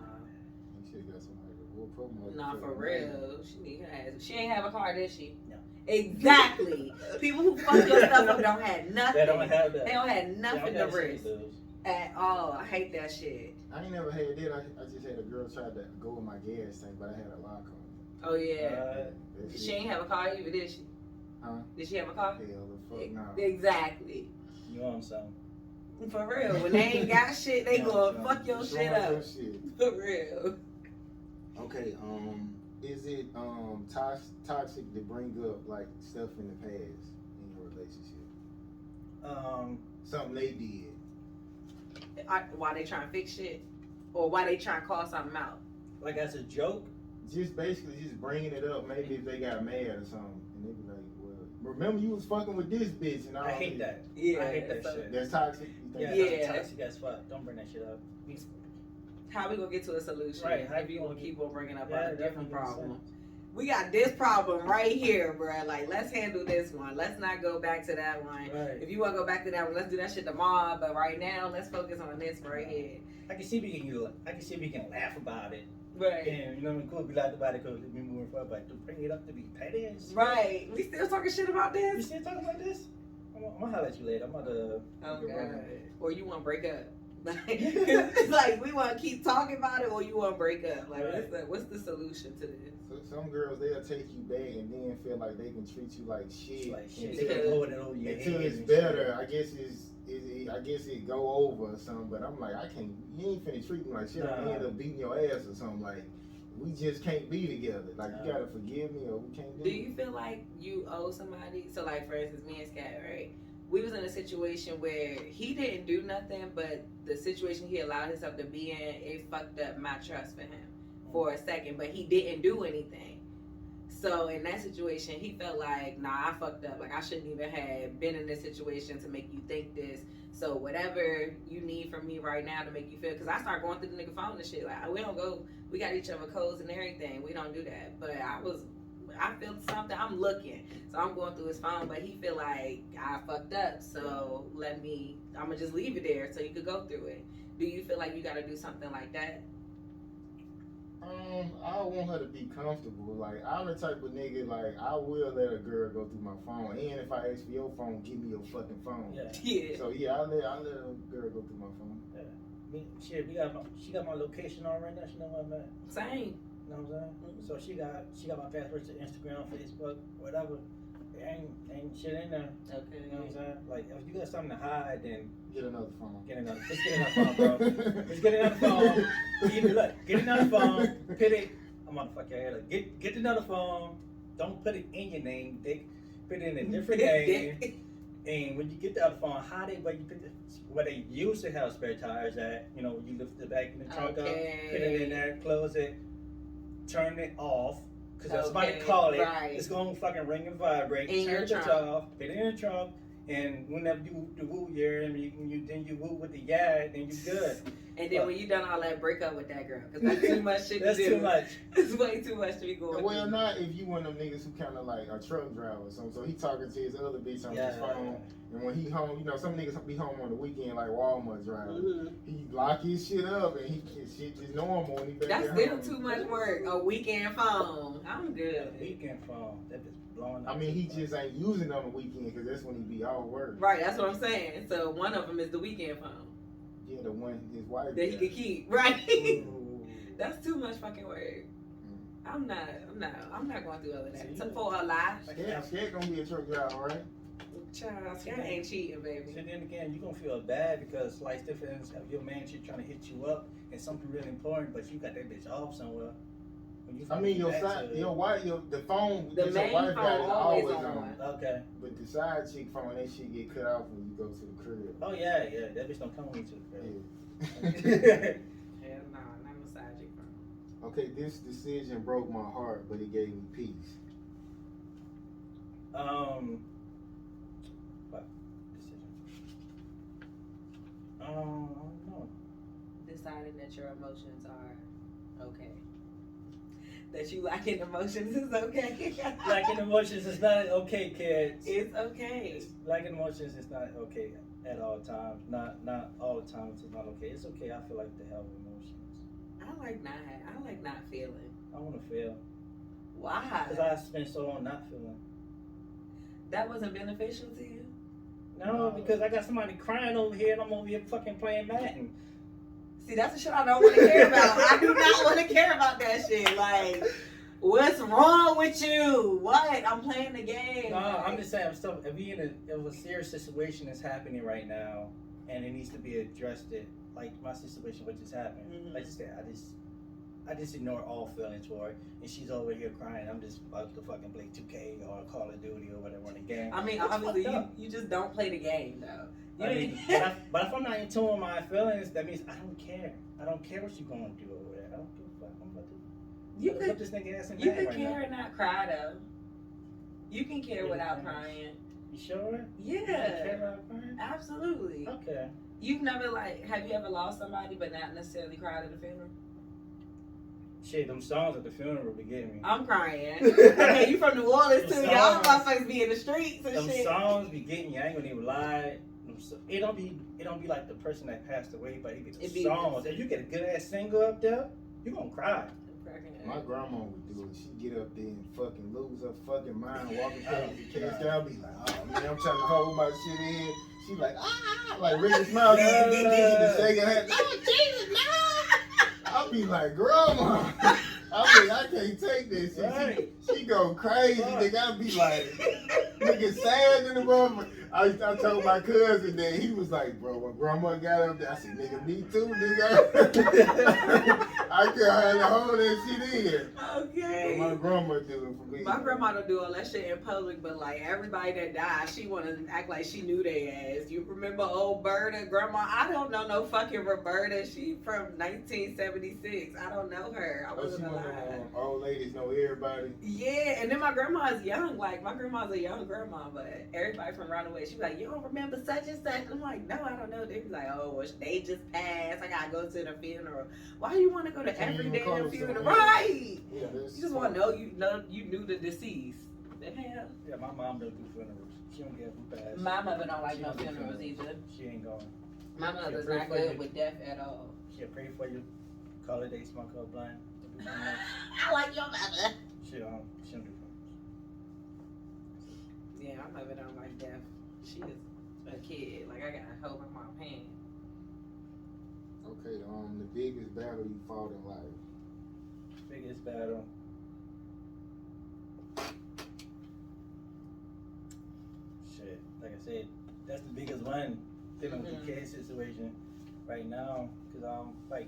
You should have got somebody to whoop her. Nah, for real. She need her ass. She ain't have a car, did she? No. Exactly. People who fuck your stuff up don't have nothing. They don't have that. They don't have nothing to risk at all. I hate that shit. I ain't never had that. I just had a girl try to go with my gas tank, but I had a lock on it. Oh yeah. She ain't have a car either, did she? Huh? Did she have a car? Hell the fuck no. Exactly. You on something? For real. When they ain't got shit, they gonna fuck your shit up. Shit. For real. Okay, Is it toxic to bring up like stuff in the past in your relationship? Something they did. Why they trying to fix shit, or why they trying to call something out? Like as a joke? Just basically just bringing it up. Maybe if they got mad or something, and they be like, "Well, remember you was fucking with this bitch," and all. I hate that. Yeah, I hate that shit. That's toxic. You think Yeah, that's toxic as fuck. Don't bring that shit up. How we gonna get to a solution? Right, how If you you gonna gonna keep on bringing up Yeah, a different that makes problem? We got this problem right here, bruh. Like, let's handle this one. Let's not go back to that one. Right. If you want to go back to that one, let's do that shit tomorrow. But right now, let's focus on this right here. I can see we can laugh about it. Right. And you know, we could be laugh about it because we moving forward, but to bring it up to be petty and shit. Right. We still talking shit about You this? still talking about this? I'm gonna holler at you later. I'm about to. Oh, God. Or you want to break up? Like, it's like, we want to keep talking about it, or you want to break up? Like, Right. what's the solution to this? So some girls they'll take you back and then feel like they can treat you like shit. Like shit. Until, They hold it over your until head it's and better. I guess I guess it go over or something. But I'm like, I can't. You ain't finna treat me like shit. I'm gonna end up beating your ass or something. Like, we just can't be together. Like, you gotta forgive me or we can't do Do it. you feel like you owe somebody? So, like, for instance, me and Scat, right? We was in a situation where he didn't do nothing, but the situation he allowed himself to be in, it fucked up my trust for him for a second, but he didn't do anything. So in that situation, he felt like, nah, I fucked up. Like, I shouldn't even have been in this situation to make you think this. So whatever you need from me right now to make you feel, because I start going through the nigga phone and shit. Like, we don't go, we got each other codes and everything. We don't do that. But I feel something. I'm looking, so I'm going through his phone, but he feel like I fucked up. So I'm gonna just leave it there so you could go through it. Do you feel like you got to do something like that? I want her to be comfortable. Like, I'm the type of nigga, like, I will let a girl go through my phone. And if I ask for your phone, give me your fucking phone. Yeah. Yeah. So, yeah, I let a girl go through my phone. Shit, she got my location on right now. She know where I'm at. Same. You know what I'm saying? So she got my passwords to Instagram, Facebook, whatever. Ain't shit in there. Okay. You know what I'm saying? Like, if you got something to hide, then Get another phone. let's get another phone, bro. Let's get another phone. Get another phone. Put it. I'm gonna fuck your head up. Get another phone. Don't put it in your name, Dick. Put it in a different name. And when you get the other phone, hide it where you put where they used to have spare tires at. You know, you lift the back in the trunk up, put it in there, close it, turn it off. Because if somebody call it, it's gonna fucking ring and vibrate. Turn it off, put it in the trunk, and whenever you do woo, then you woo with the yeah, then you good. And then when you done all that, break up with that girl, because that's too much shit to That's do. too much. It's way too much to be going Well, through. not if you one of them niggas who kind of like a truck driver or something. So he talking to his other bitch on his phone. And when he home, you know, some niggas be home on the weekend like Walmart driver. He lock his shit up and his shit just normal when he back That's at still home. too much work. A weekend phone. I'm good. Weekend phone. That bitch blowing up. I mean, he just ain't using it on the weekend because that's when he be all work. Right, that's what I'm saying. So one of them is the weekend phone Yeah, the one his wife that he got. could keep. Right. Ooh. That's too much fucking work. I'm not going through all of that. So for her life. Scat gonna be a truck driver, right? Child, Scat ain't cheating, baby. So then again, you're gonna feel bad because life's different. If your man shit trying to hit you up and something really important, but you got that bitch off somewhere. When you I mean, your wife, the phone, The your main wife phone got is always always on. on. Okay. But the side chick phone, that shit get cut off when you go to the crib. Oh yeah. That bitch don't come with you to the crib. Yeah. Hell no, not no side chick phone. Okay, this decision broke my heart, but it gave me peace. What decision? I don't know. Deciding that your emotions are okay. That you lacking emotions is okay. Lacking emotions is not okay, kids. It's okay. Lacking emotions is not okay at all times. Not all the time. It's not okay. It's okay. I feel like to have emotions. I like not feeling. I want to feel. Why? Because I spent so long not feeling. That wasn't beneficial to you? No, because I got somebody crying over here and I'm over here fucking playing Madden. See, that's the shit I don't want to care about. I do not want to care about that shit. Like, what's wrong with you? What? I'm playing the game. No, I'm just saying, if a serious situation is happening right now and it needs to be addressed, like my situation, what just happened. Mhm. Like I just I just ignore all feelings for it, and she's over here crying. I'm just about to fucking play 2K or Call of Duty or whatever on the game. I mean, obviously, you just don't play the game though. I mean, but if I'm not in tune with my feelings, that means I don't care. I don't care what you're gonna do over there. I don't give a fuck. I'm about to. You could this nigga ass in you bed can right care now. and not cry though. You can care without crying. You sure? Yeah. You can care without crying? Absolutely. Okay. You've never have you ever lost somebody but not necessarily cried at the funeral? Shit, them songs at the funeral be getting me. I'm crying. Okay, you from New Orleans too? Them Y'all songs- motherfuckers be in the streets and Them shit. songs be getting me. I ain't gonna even lie. It don't be like the person that passed away, but it be the songs. If you get a good ass singer up there, you gonna cry. My grandma would do it. She'd get up there and fucking lose her fucking mind walking past the kids. I'll be like, oh man, I'm trying to hold my shit in. She like, like Ricky Smile, just shaking her head. No, Jesus, no! I'll be like, grandma. I mean, I can't take this shit. Right. She go crazy. Nigga, I'll be like, nigga sad in the moment. I told my cousin that he was like, bro, when grandma got up there, I said, nigga, me too, nigga. I can't have to hold that shit in. Okay. But my grandma do it for me. My grandma don't do all that shit in public, but like everybody that died, she wanna act like she knew their ass. You remember old Berta, grandma? I don't know no fucking Roberta. She from 1976. I don't know her. I wasn't alive. Old ladies know everybody. Yeah, and then my grandma's young. Like my grandma's a young grandma, but everybody from around the way, she be like, you don't remember such and such? I'm like, no, I don't know. They be like, oh, well, they just passed. I gotta go to the funeral. Why you want to go to every damn funeral? Right. Yeah, You just want to know you knew the deceased. The hell? Yeah, my mom don't do funerals. She don't care who passed. My mother don't like She no don't do funerals either. She ain't going. My mother's pray not for good you. with death at all. She'll pray for you. Call it day, smoke her blind. I like your mother. She don't do funerals. Yeah, my mother don't like death. She is a kid. Like I gotta hold my mom's hand. Okay, the biggest battle you fought in life. Biggest battle. Shit, like I said, that's the biggest one. Dealing with the kid situation right now, cause like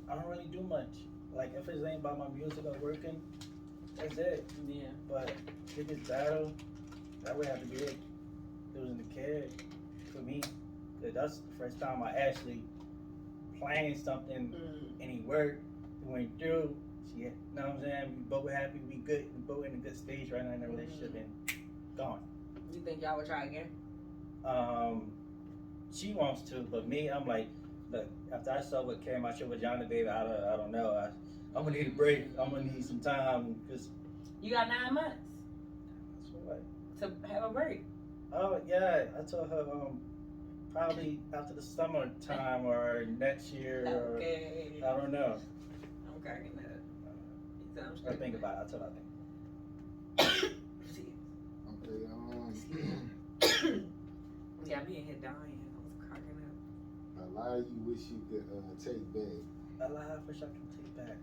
I don't really do much. Like if it's ain't about my music or working, that's it. Yeah. But biggest battle, that would have to be it. Losing the kid for me. 'Cause that's the first time I actually planned something and it worked. It went through. She, you know what I'm saying? We both happy. We good. We both in a good stage right now in the relationship and gone. You think y'all would try again? She wants to, but me, I'm like, look. After I saw what came out your vagina, baby, I don't know. I'm gonna need a break. I'm gonna need some time because. You got 9 months So what? to have a break. Oh yeah, I told her probably after the summertime or next year Okay. or I don't know. I'm cracking that. You sound I straight. think about it. I told her I think. Okay, Yeah, me in here dying. I was cracking up. a lie you wish you could take back. A lie I wish I could take back.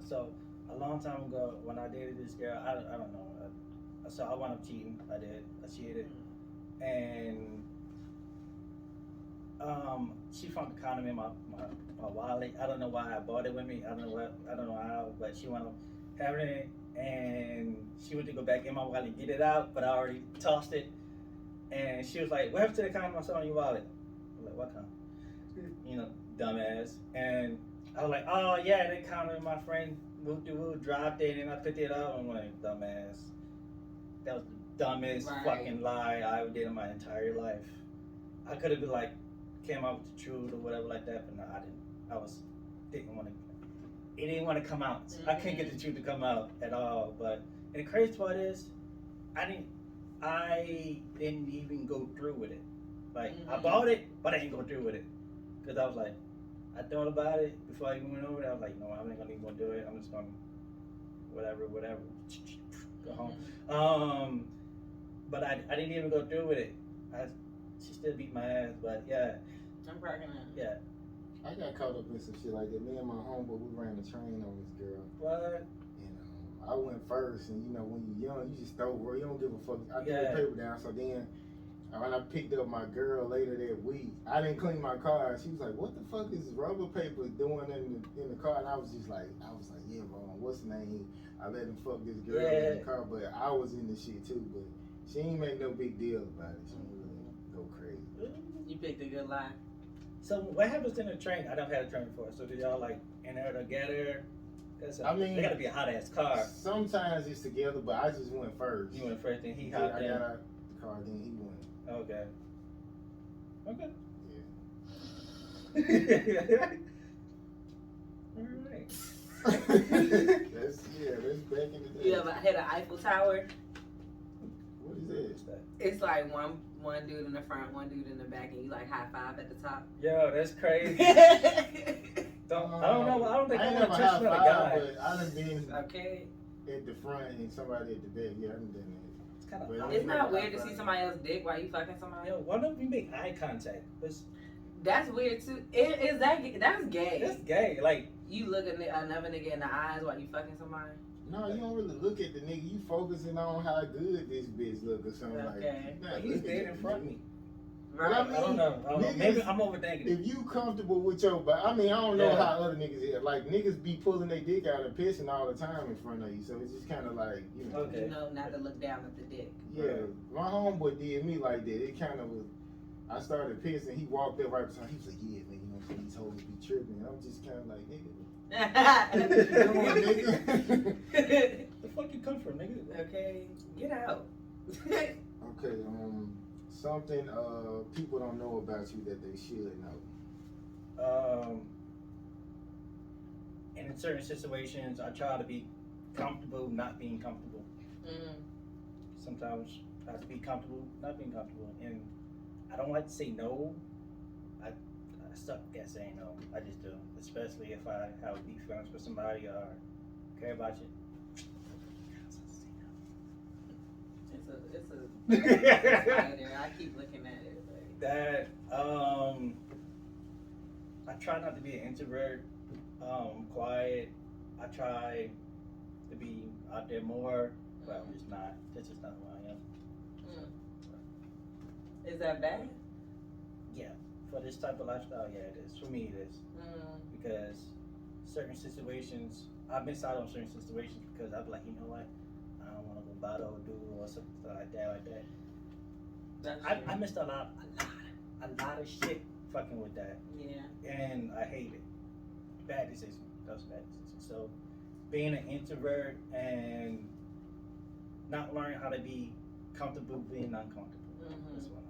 So a long time ago when I dated this girl, I don't know. So I wound up cheating. I did. I cheated, and she found the condom in my wallet. I don't know why I bought it with me. I don't know how, but she wound up having it, and she went to go back in my wallet and get it out, but I already tossed it. And she was like, "What happened to the condom I saw in your wallet?" I was like, "What condom?" You know, dumbass. And I was like, "Oh yeah, that condom my friend dropped it, and I picked it up." I'm like, "Dumbass." That was the dumbest fucking lie I ever did in my entire life. I could have been like, came out with the truth or whatever like that, but no, I didn't. Didn't want to. It didn't want to come out. I couldn't get the truth to come out at all. But and the crazy part is, I didn't even go through with it. Like I bought it, but I didn't go through with it because I was like, I thought about it before I even went over there. I was like, no, I'm not even gonna do it. I'm just gonna whatever. Go home. But I didn't even go through with it. She still beat my ass, but yeah. I'm cracking up. Yeah. I got caught up in some shit like that. Me and my homeboy, we ran a train on this girl. What? And I I went first, and you know when you're young, you just throw you don't give a fuck. I threw Yeah. the paper down, so then when I picked up my girl later that week, I didn't clean my car. She was like, "What the fuck is rubber paper doing in the car?" And I was like, "Yeah, bro, what's the name?" I let him fuck this girl in the car, but I was in the shit too. But she ain't make no big deal about it. She didn't really go crazy. You picked a good line. So what happens in the train? I don't have a train before. So did y'all like in there together? I mean, they gotta be a hot ass car. Sometimes it's together, but I just went first. You went first, and he I hopped in. got out the car, then he went. Okay. Okay. Yeah. All right. that's back in the day. You ever hit an Eiffel Tower? What is this? It's It's like one dude in the front, one dude in the back, and you like high five at the top. Yo, that's crazy. Okay. I don't know. I don't think I I ain't want never to touch high another five, guy. but I done been at the front and somebody at the back. Yeah, I done done It's kind But of. It's not weird to see somebody else's dick while you fucking somebody. Yo, why don't we make eye contact? That's weird too. Is that that's gay? That's gay. Like You look at another nigga in the eyes while you fucking somebody. that. No, you don't really look at the nigga. You focusing on how good this bitch look or something like Okay. that. he's dead in front of me. Right. Well, I don't know. Niggas- Maybe I'm overthinking it. If you comfortable with your body, I mean, I don't know Yeah. how other niggas is. Like, niggas be pulling their dick out and pissing all the time in front of you. So it's just kind of like, you know. Okay. You know not to look down at the dick. Yeah, my homeboy did me like that. It kind of was. I started pissing. He walked up right beside. He was like, "Yeah, man, you know, what I'm saying? These hoes be tripping." I'm just kind of like, "Nigga, come on, nigga." The fuck you come from, nigga? Okay, get out. Okay, something people don't know about you that they should know. And in certain situations, I try to be comfortable not being comfortable. Sometimes I have to be comfortable not being comfortable, and I don't like to say no. I suck at saying no. I just do, especially if I have deep feelings for somebody or care about you. It's a spider. I keep looking at it. Like. That I try not to be an introvert, quiet. I try to be out there more, but I'm just not. That's just not who I am. Is that bad? Yeah, for this type of lifestyle, yeah, it is. For me, it is because certain situations I miss out on certain situations because I'd be like, you know what, I don't want to go bottle or do or something like that. I missed a lot of shit fucking with that. Yeah. And I hate it. Bad decision. That was a bad decision. So being an introvert and not learning how to be comfortable being uncomfortable. That's one of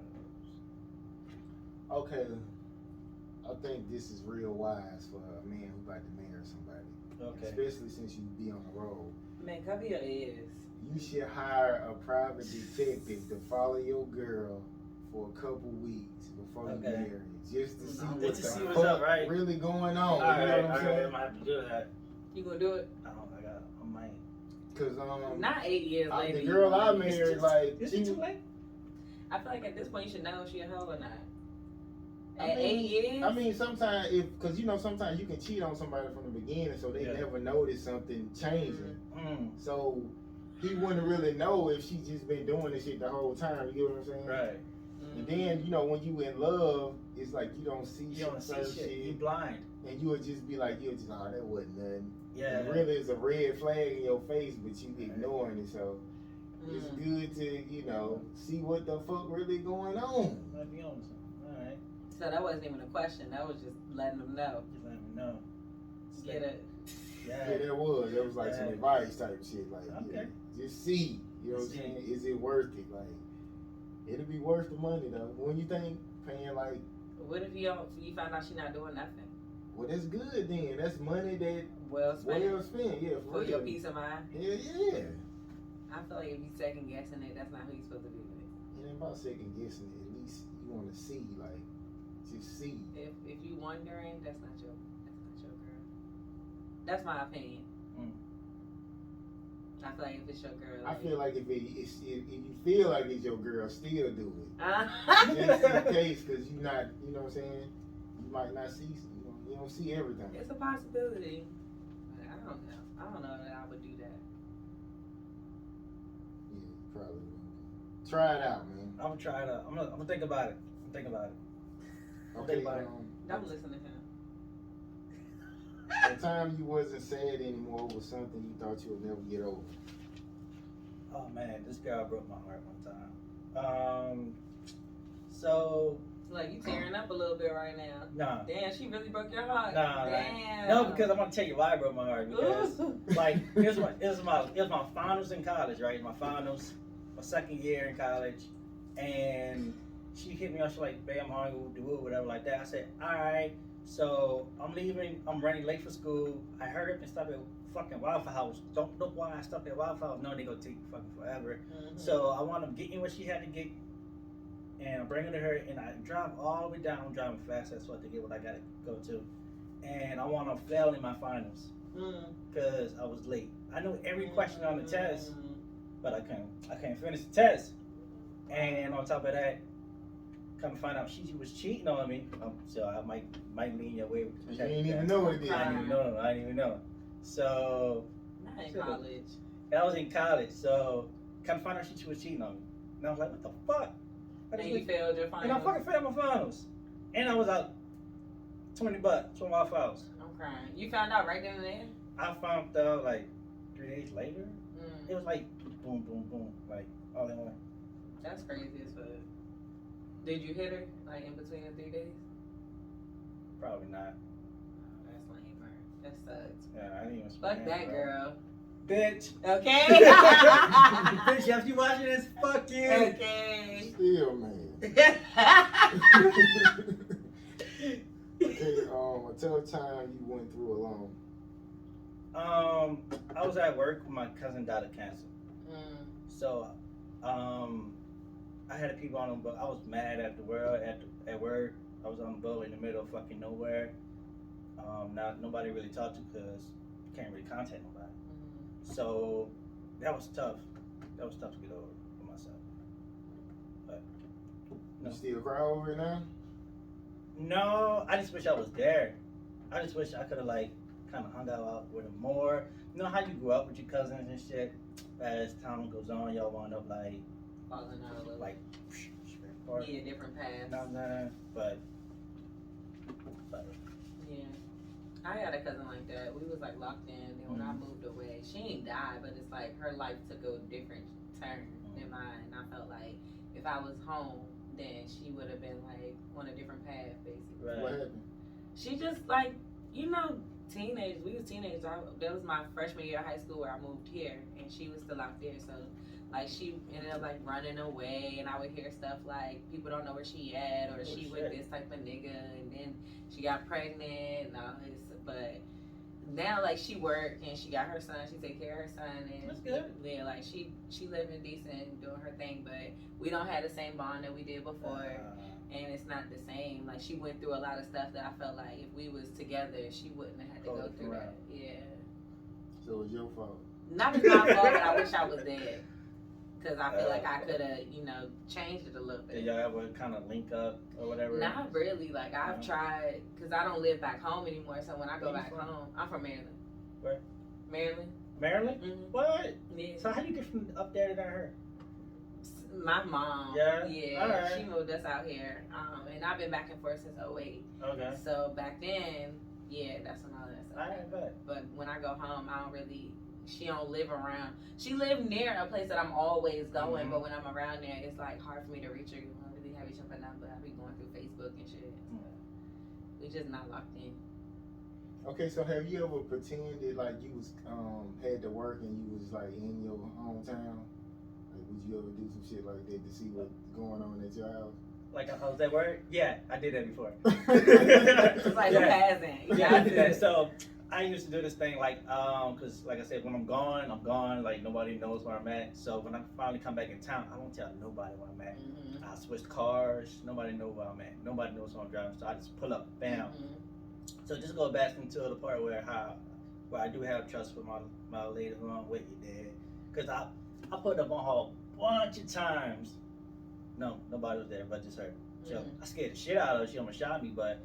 those. Okay, I think this is real wise for a man who about to marry somebody. Okay. Especially since you be on the road. Man, cover your ears. You should hire a private detective to follow your girl for a couple weeks before you marry her, just to see what Just to the see what's fuck up, right? really going on. All You know right, what I'm saying? I might have to do that. You gonna do it? I might. Cause Not 8 years later. the girl I you- married, like, Is it too late? I feel like at this point you should know if she a hoe or not. I At mean- 8 years? I mean, sometimes cause you know, sometimes you can cheat on somebody from the beginning, so they never notice something changing. So he wouldn't really know if she just been doing this shit the whole time. You know what I'm saying? Right. And then you know when you in love, it's like you don't see You don't see certain shit. You blind. and you would just be like, oh, that wasn't nothing. Yeah. It really is a red flag in your face, but you ignoring it. So it's good to, you know, see what the fuck really going on. Might be on something. All right. So that wasn't even a question. That was just letting them know. Just let me know. Get it? Yeah, that was like some advice type shit. Like, yeah, just see, you know what I'm saying? Is it worth it? Like, it'll be worth the money though. When you think paying like, What if you find out she not doing nothing? well, that's good then. That's money that Well spent. yeah, For your peace of mind. Yeah, yeah. I feel like if you second guessing it, that's not who you're supposed to be with. It ain't about second guessing it. At least you want to see, like, just see. If you wondering, that's not your girl. That's my opinion. I feel like if it's your girl, I feel like if you feel like it's your girl, still do it. Uh-huh. Just in case, because you not, you know what I'm saying? You might not see, you don't see everything. It's a possibility. But I don't know. I don't know that I would do that. probably will. Try it out, man. I'm gonna try it out. I'm gonna think about it. Okay, Don't listen to him. the time you wasn't sad anymore was something you thought you would never get over. Oh man, this girl broke my heart one time. So Like, you tearing up a little bit right now. nah. Damn, she really broke your heart. Nah, Damn. no, because I'm gonna tell you why it broke my heart. Because like it was my finals in college, right? My finals, my second year in college, and she hit me up. She's like, "Babe, I'm hungry, whatever like that." I said, "All right." So I'm leaving. I'm running late for school. I hurry up and stop at fucking Waffle House. Don't know why I stopped at Waffle House. No, they gonna take fucking forever. Mm-hmm. So I want to get in what she had to get, and I'm bringing her, and I drive all the way down. I'm driving fast as fuck to get what I gotta go to, and I want to fail in my finals because I was late. I knew every question on the test, but I couldn't finish the test. And on top of that, come to find out she was cheating on me. So I might lean your way. You didn't even know it did. I didn't even know. So Not in college. I was in college. So come to find out she was cheating on me. And I was like, what the fuck? And you failed your finals. And I fucking failed my finals. And I was out $20, $25. I'm crying. You found out right then and there? I found out like 3 days later. It was like boom, boom, boom, like all in one. That's crazy as fuck. Did you hit her like in between the 3 days? Probably not. Oh, that's lame, bro. That sucks. Yeah, I didn't even. Fuck that girl. Bitch. Okay. Bitch, if you watching this, fuck you. Okay. Still, man. Okay, a tough time you went through alone. I was at work when my cousin died of cancer. So, I had people on him, but I was mad at the world, at work. I was on the boat in the middle of fucking nowhere. Not nobody really talked to because you can't really contact nobody. So that was tough. That was tough to get over for myself. But no. You still cry over it now? No, I just wish I was there. I just wish I could have like kind of hung out with them more. You know how you grew up with your cousins and shit. As time goes on, y'all wind up like falling out a little. Like yeah, different paths. You know what I'm saying? But yeah, I had a cousin like that. We was like locked in. Then when I moved away, she ain't died, but it's like her life took a different turn than mine. And I felt like if I was home, then she would have been like on a different path, basically. Right. What happened? She just like, you know, teenage. We was teenagers. That was my freshman year of high school where I moved here, and she was still out there. So, like, she ended up like running away, and I would hear stuff like people don't know where she at, or she with this type of nigga, and then she got pregnant and all this. But now, like, she work and she got her son. She take care of her son, and that's good. Yeah, like she living decent, doing her thing. But we don't have the same bond that we did before. And it's not the same. Like, she went through a lot of stuff that I felt like if we was together, she wouldn't have had to go through that. Yeah. So it was your fault. Not just my fault, but I wish I was dead. Because I feel like I could have, you know, changed it a little bit. Did y'all ever kind of link up or whatever? Not really. Like, I've tried, because I don't live back home anymore. So when I go back home, I'm from Maryland. Where? Maryland. Maryland? Mm-hmm. What? Yeah. So how you get from up there to her? My mom. Yeah? Yeah. Right. She moved us out here. And I've been back and forth since 08. Okay. So back then, yeah, that's when all that stuff. I ain't bet. But when I go home, I don't really. She don't live around. She live near a place that I'm always going, Mm-hmm. but when I'm around there, it's like hard for me to reach her. We don't really have each other now, but I be going through Facebook and shit. So we just not locked in. Okay, so have you ever pretended like you was had to work and you was like in your hometown? Like, would you ever do some shit like that to see what's going on at your house? Like I was at work? Yeah, I did that before. It's like a passing. Yeah, I did that. So I used to do this thing like, cause like I said, when I'm gone. Like nobody knows where I'm at. So when I finally come back in town, I don't tell nobody where I'm at. Mm-hmm. I switch cars. Nobody knows where I'm at. Nobody knows where I'm driving. So I just pull up, bam. Mm-hmm. So just go back into the part where I do have trust for my lady who I'm with you there, cause I put up on her a bunch of times. No, nobody was there, but just her. So I scared the shit out of her. She almost shot me, but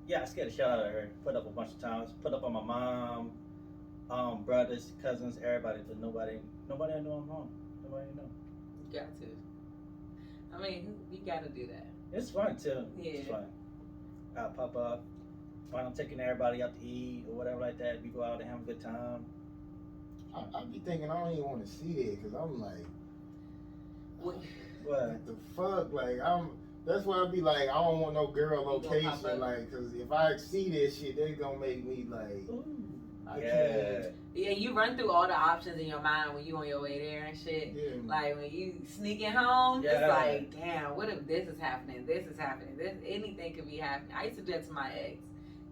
yeah, I scared the shit out of her. Put up a bunch of times. Put up on my mom. brothers, cousins, everybody, but nobody know I'm home. Nobody know. You got to. I mean, you gotta do that. It's fun too. Yeah. It's fun. I'll pop up. When I'm taking everybody out to eat or whatever like that, we go out and have a good time. I be thinking I don't even want to see that because I'm like, What? what the fuck? Like that's why I be like, I don't want no girl location, like, because if I see that shit, they gonna make me like, I can't. Yeah, you run through all the options in your mind when you on your way there and shit. Yeah. Like when you sneaking home, Yeah. it's like, damn, what if this is happening? This is happening. Anything could be happening. I used to do that to my ex,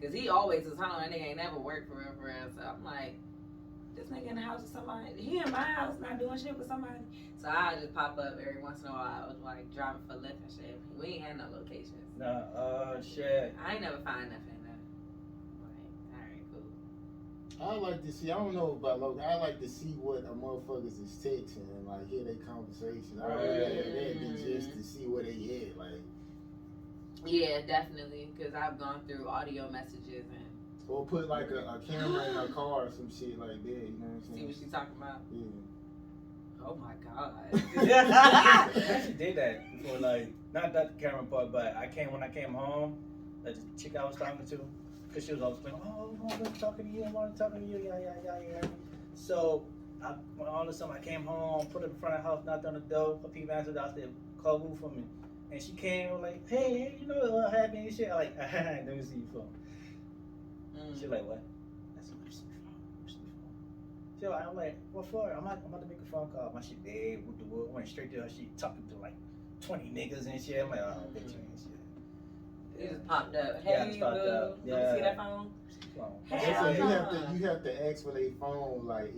cause he always was home. That nigga ain't never worked for real. So I'm like, this nigga in the house with somebody. He in my house not doing shit with somebody. So I just pop up every once in a while. I was like driving for Lyft and shit. We ain't had no locations. Shit. I ain't never find nothing. Like, all right, cool. I like to see. I don't know about local. I like to see what a motherfuckers is texting and like hear their conversations. I really like that than just to see where they at. Like, Yeah, definitely. Cause I've gone through audio messages and or put like a camera in her car or some shit like that. You know what I'm see saying? what she's talking about. Yeah. Oh my god. I actually did that before, like, not that camera part, but when I came home, the chick I was talking to, because she was always playing, oh, I want to talk to you, yeah. So, all of a sudden I came home, put it in front of the house, knocked on the door, a people answered out there, called Woo for me. And she came like, hey, you know what happened and shit. I'm like, let me see your phone. She like, what? I said, where's my phone? She like, I'm like, what for? I'm about to make a phone call. My shit big with the wood. Went straight to her. She talking to like 20 niggas and shit. I'm like, oh, bitch, and shit. It just popped up. Yeah, Hey, it popped boo. up. Let me Yeah. see that phone. So Hell you have to ask for their phone like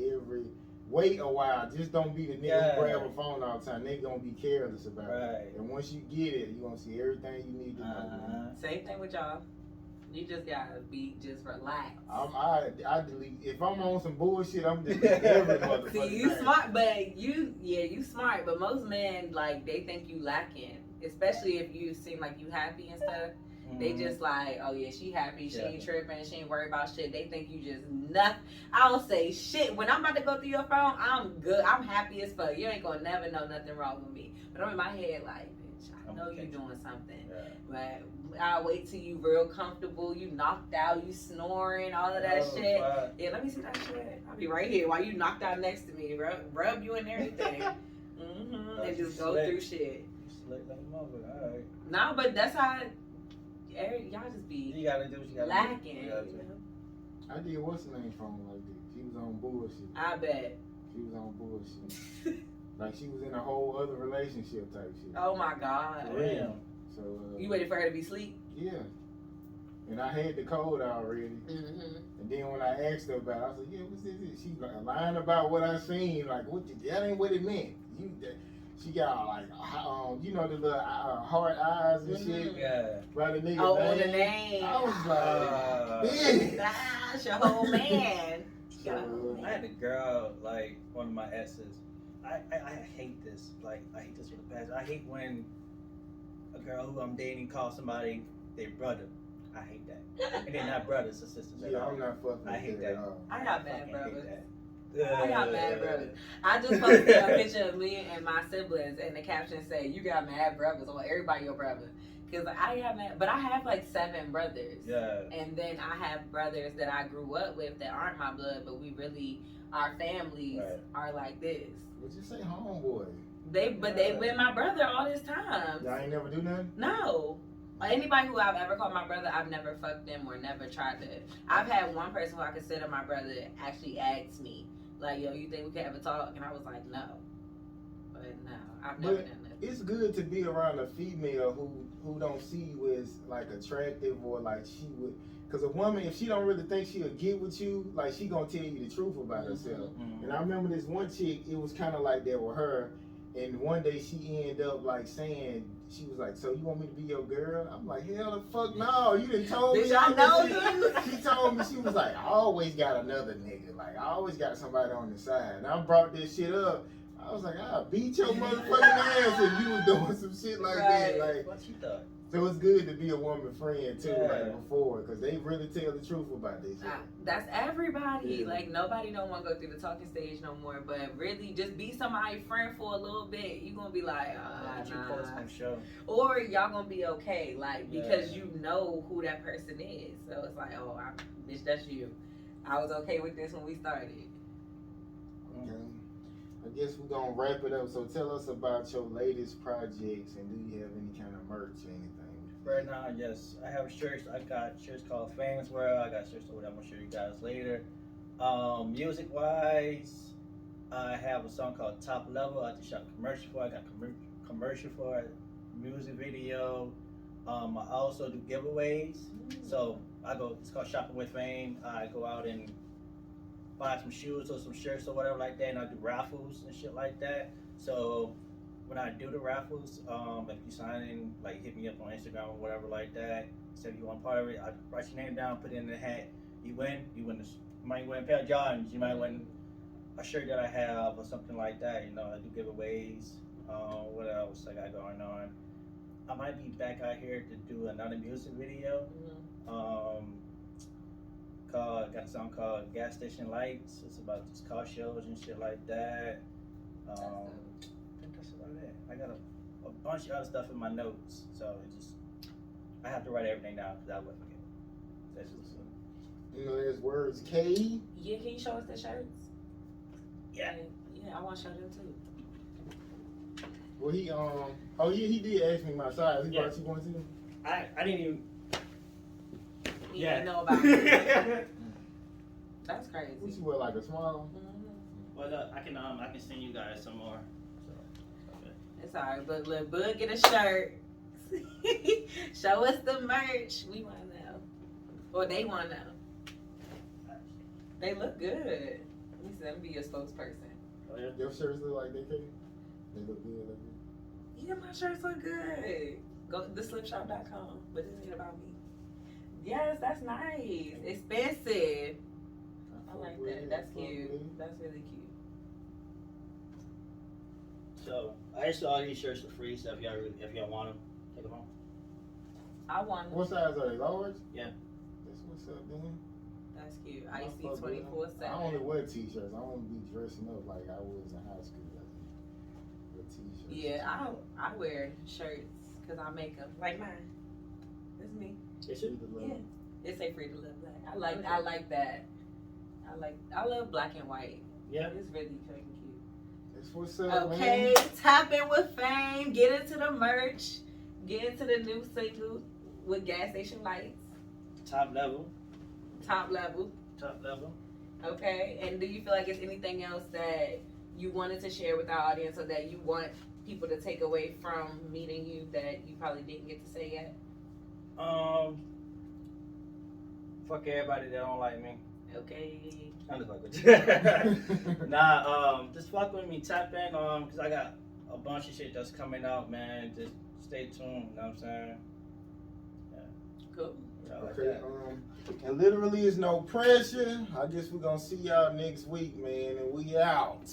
wait a while. Just don't be the nigga who grab a phone all the time. They gonna be careless about it. And once you get it, you gonna see everything you need to know. Same thing with y'all. You just gotta be just relaxed. I delete if I'm on some bullshit. I'm just every motherfucker. See, you smart, but you smart. But most men like they think you lacking, especially if you seem like you happy and stuff. They just like, oh yeah, she happy, she ain't tripping, she ain't worried about shit. They think you just nothing. I don't say shit. When I'm about to go through your phone, I'm good. I'm happy as fuck. You ain't gonna never know nothing wrong with me. But I'm in my head like, bitch, I know you doing something. But I'll wait till you real comfortable, you knocked out, you snoring, all of that shit. Fuck. Yeah, let me see that shit. I'll be right here while you knocked out next to me, rub you and everything. And just go through shit. Slick like a motherfucker, alright. No, but that's how y'all just be You gotta do what you gotta lacking. do. You know? I did what's the name phone like this. She was on bullshit. I bet. She was on bullshit. Like she was in a whole other relationship type shit. Oh my god. Damn. So You waited for her to be asleep? yeah. And I had the code already. And then when I asked her about it, I said, yeah, what's this? She like lying about what I seen. Like, that ain't what it meant. She got like, you know, the little heart eyes and shit. Yeah. By the nigga Oh, name. on the name. I was like, bitch. That's your whole man. So, I had a girl, like, one of my exes. I hate this. Like, I hate this with a passion. I hate when a girl who I'm dating calls somebody their brother. I hate that. And they're not brothers or sisters at yeah, all. I'm not fucking I hate with that. at all. I got fucking bad hate brothers. that. I got mad brothers. I just posted a picture of me and my siblings, and the caption said, "You got mad brothers." Well, everybody your brother, because I have mad, but I have like 7 brothers. Yeah. And then I have brothers that I grew up with that aren't my blood, but we really, our families are like this. Would you say homeboy? They've been my brother all this time. Y'all ain't never do nothing? No. Anybody who I've ever called my brother, I've never fucked them or never tried to. I've had one person who I consider my brother actually asked me, like, yo, you think we can have a talk? And I was like, no. But no, I've never done that. It's good to be around a female who don't see you as like attractive or like she would. Because a woman, if she don't really think she'll get with you, like she gonna tell you the truth about herself. And I remember this one chick, it was kind of like that with her. And one day she ended up like saying, she was like, so you want me to be your girl? I'm like, hell the fuck no. You done told me. Bitch, I know you. She told me, she was like, I always got another nigga. Like, I always got somebody on the side. And I brought this shit up. I was like, I'll beat your motherfucking ass if you was doing some shit like that. Like, What you thought? so it's good to be a woman friend too, Yeah. like before, because they really tell the truth about this shit. That's everybody. Yeah. Like, nobody don't want to go through the talking stage no more. But really, just be somebody's friend for a little bit. You gonna be like, Nah. Show. Or y'all gonna be okay, like, because Yeah. you know who that person is. So it's like, oh, bitch, that's you. I was okay with this when we started. Okay. I guess we're gonna wrap it up. So tell us about your latest projects, and do you have any kind of merch or anything? Right now, yes, I have shirts. I got shirts called Famous World. I got shirts that I'm gonna show you guys later. Music wise, I have a song called Top Level. I just shot a commercial for. I got commercial for it, music video. I also do giveaways. So it's called Shopping with Fame. I go out and buy some shoes or some shirts or whatever like that, and I do raffles and shit like that. So when I do the raffles, if you sign in, like hit me up on Instagram or whatever like that, say you want part of it, I write your name down, put it in the hat. You win you might win a pair of Jordans, you might win a shirt that I have or something like that. You know, I do giveaways. What else I got going on? I might be back out here to do another music video. Got a song called Gas Station Lights. It's about just car shows and shit like that. I think that's about it. I got a bunch of other stuff in my notes, so I have to write everything down because I would forget. That's just You know, there's words K. Yeah, can you show us the shirts? Yeah. Yeah, I want to show them too. Well, he he did ask me my size. He Yeah. brought you one too. I didn't even. You didn't know about it. That's crazy. What you wear, like a small? Well, I can send you guys some more. So, okay. It's alright, but look, Bug get a shirt. Show us the merch. We want to know. Or they want to know. They look good. Let me see, let me be your spokesperson. Oh, yeah. Your shirts look like they can. They look good. Yeah, my shirts look good. Go to theslipshop.com, but this ain't about me. Yes, that's nice. Expensive. I like that. That's cute. That's really cute. So I just all these shirts for free. So if y'all want them, take them home. I want What size are they? Large? Yeah. That's what's up, man. That's cute. I see fuck with 24/7. I only wear t-shirts. I don't be dressing up like I was in high school. I wear t-shirts. Yeah, I wear shirts because I make them like mine. That's me. Is it? Yeah, it say free to love black. I like that. I love black and white. Yeah. It's really fucking cute. That's what's up, Okay, man. tap in with Fame. Get into the merch. Get into the new single with Gas Station Lights. Top level. Top level. Top level. Okay, and do you feel like it's anything else that you wanted to share with our audience or that you want people to take away from meeting you that you probably didn't get to say yet? Fuck everybody that don't like me. Okay. I'm just fuck with you. Nah, just fuck with me. Tap in, cause I got a bunch of shit that's coming out, man. Just stay tuned. You know what I'm saying? Yeah. Cool. Yeah, I like Okay, that. and literally is no pressure. I guess we're gonna see y'all next week, man, and we out.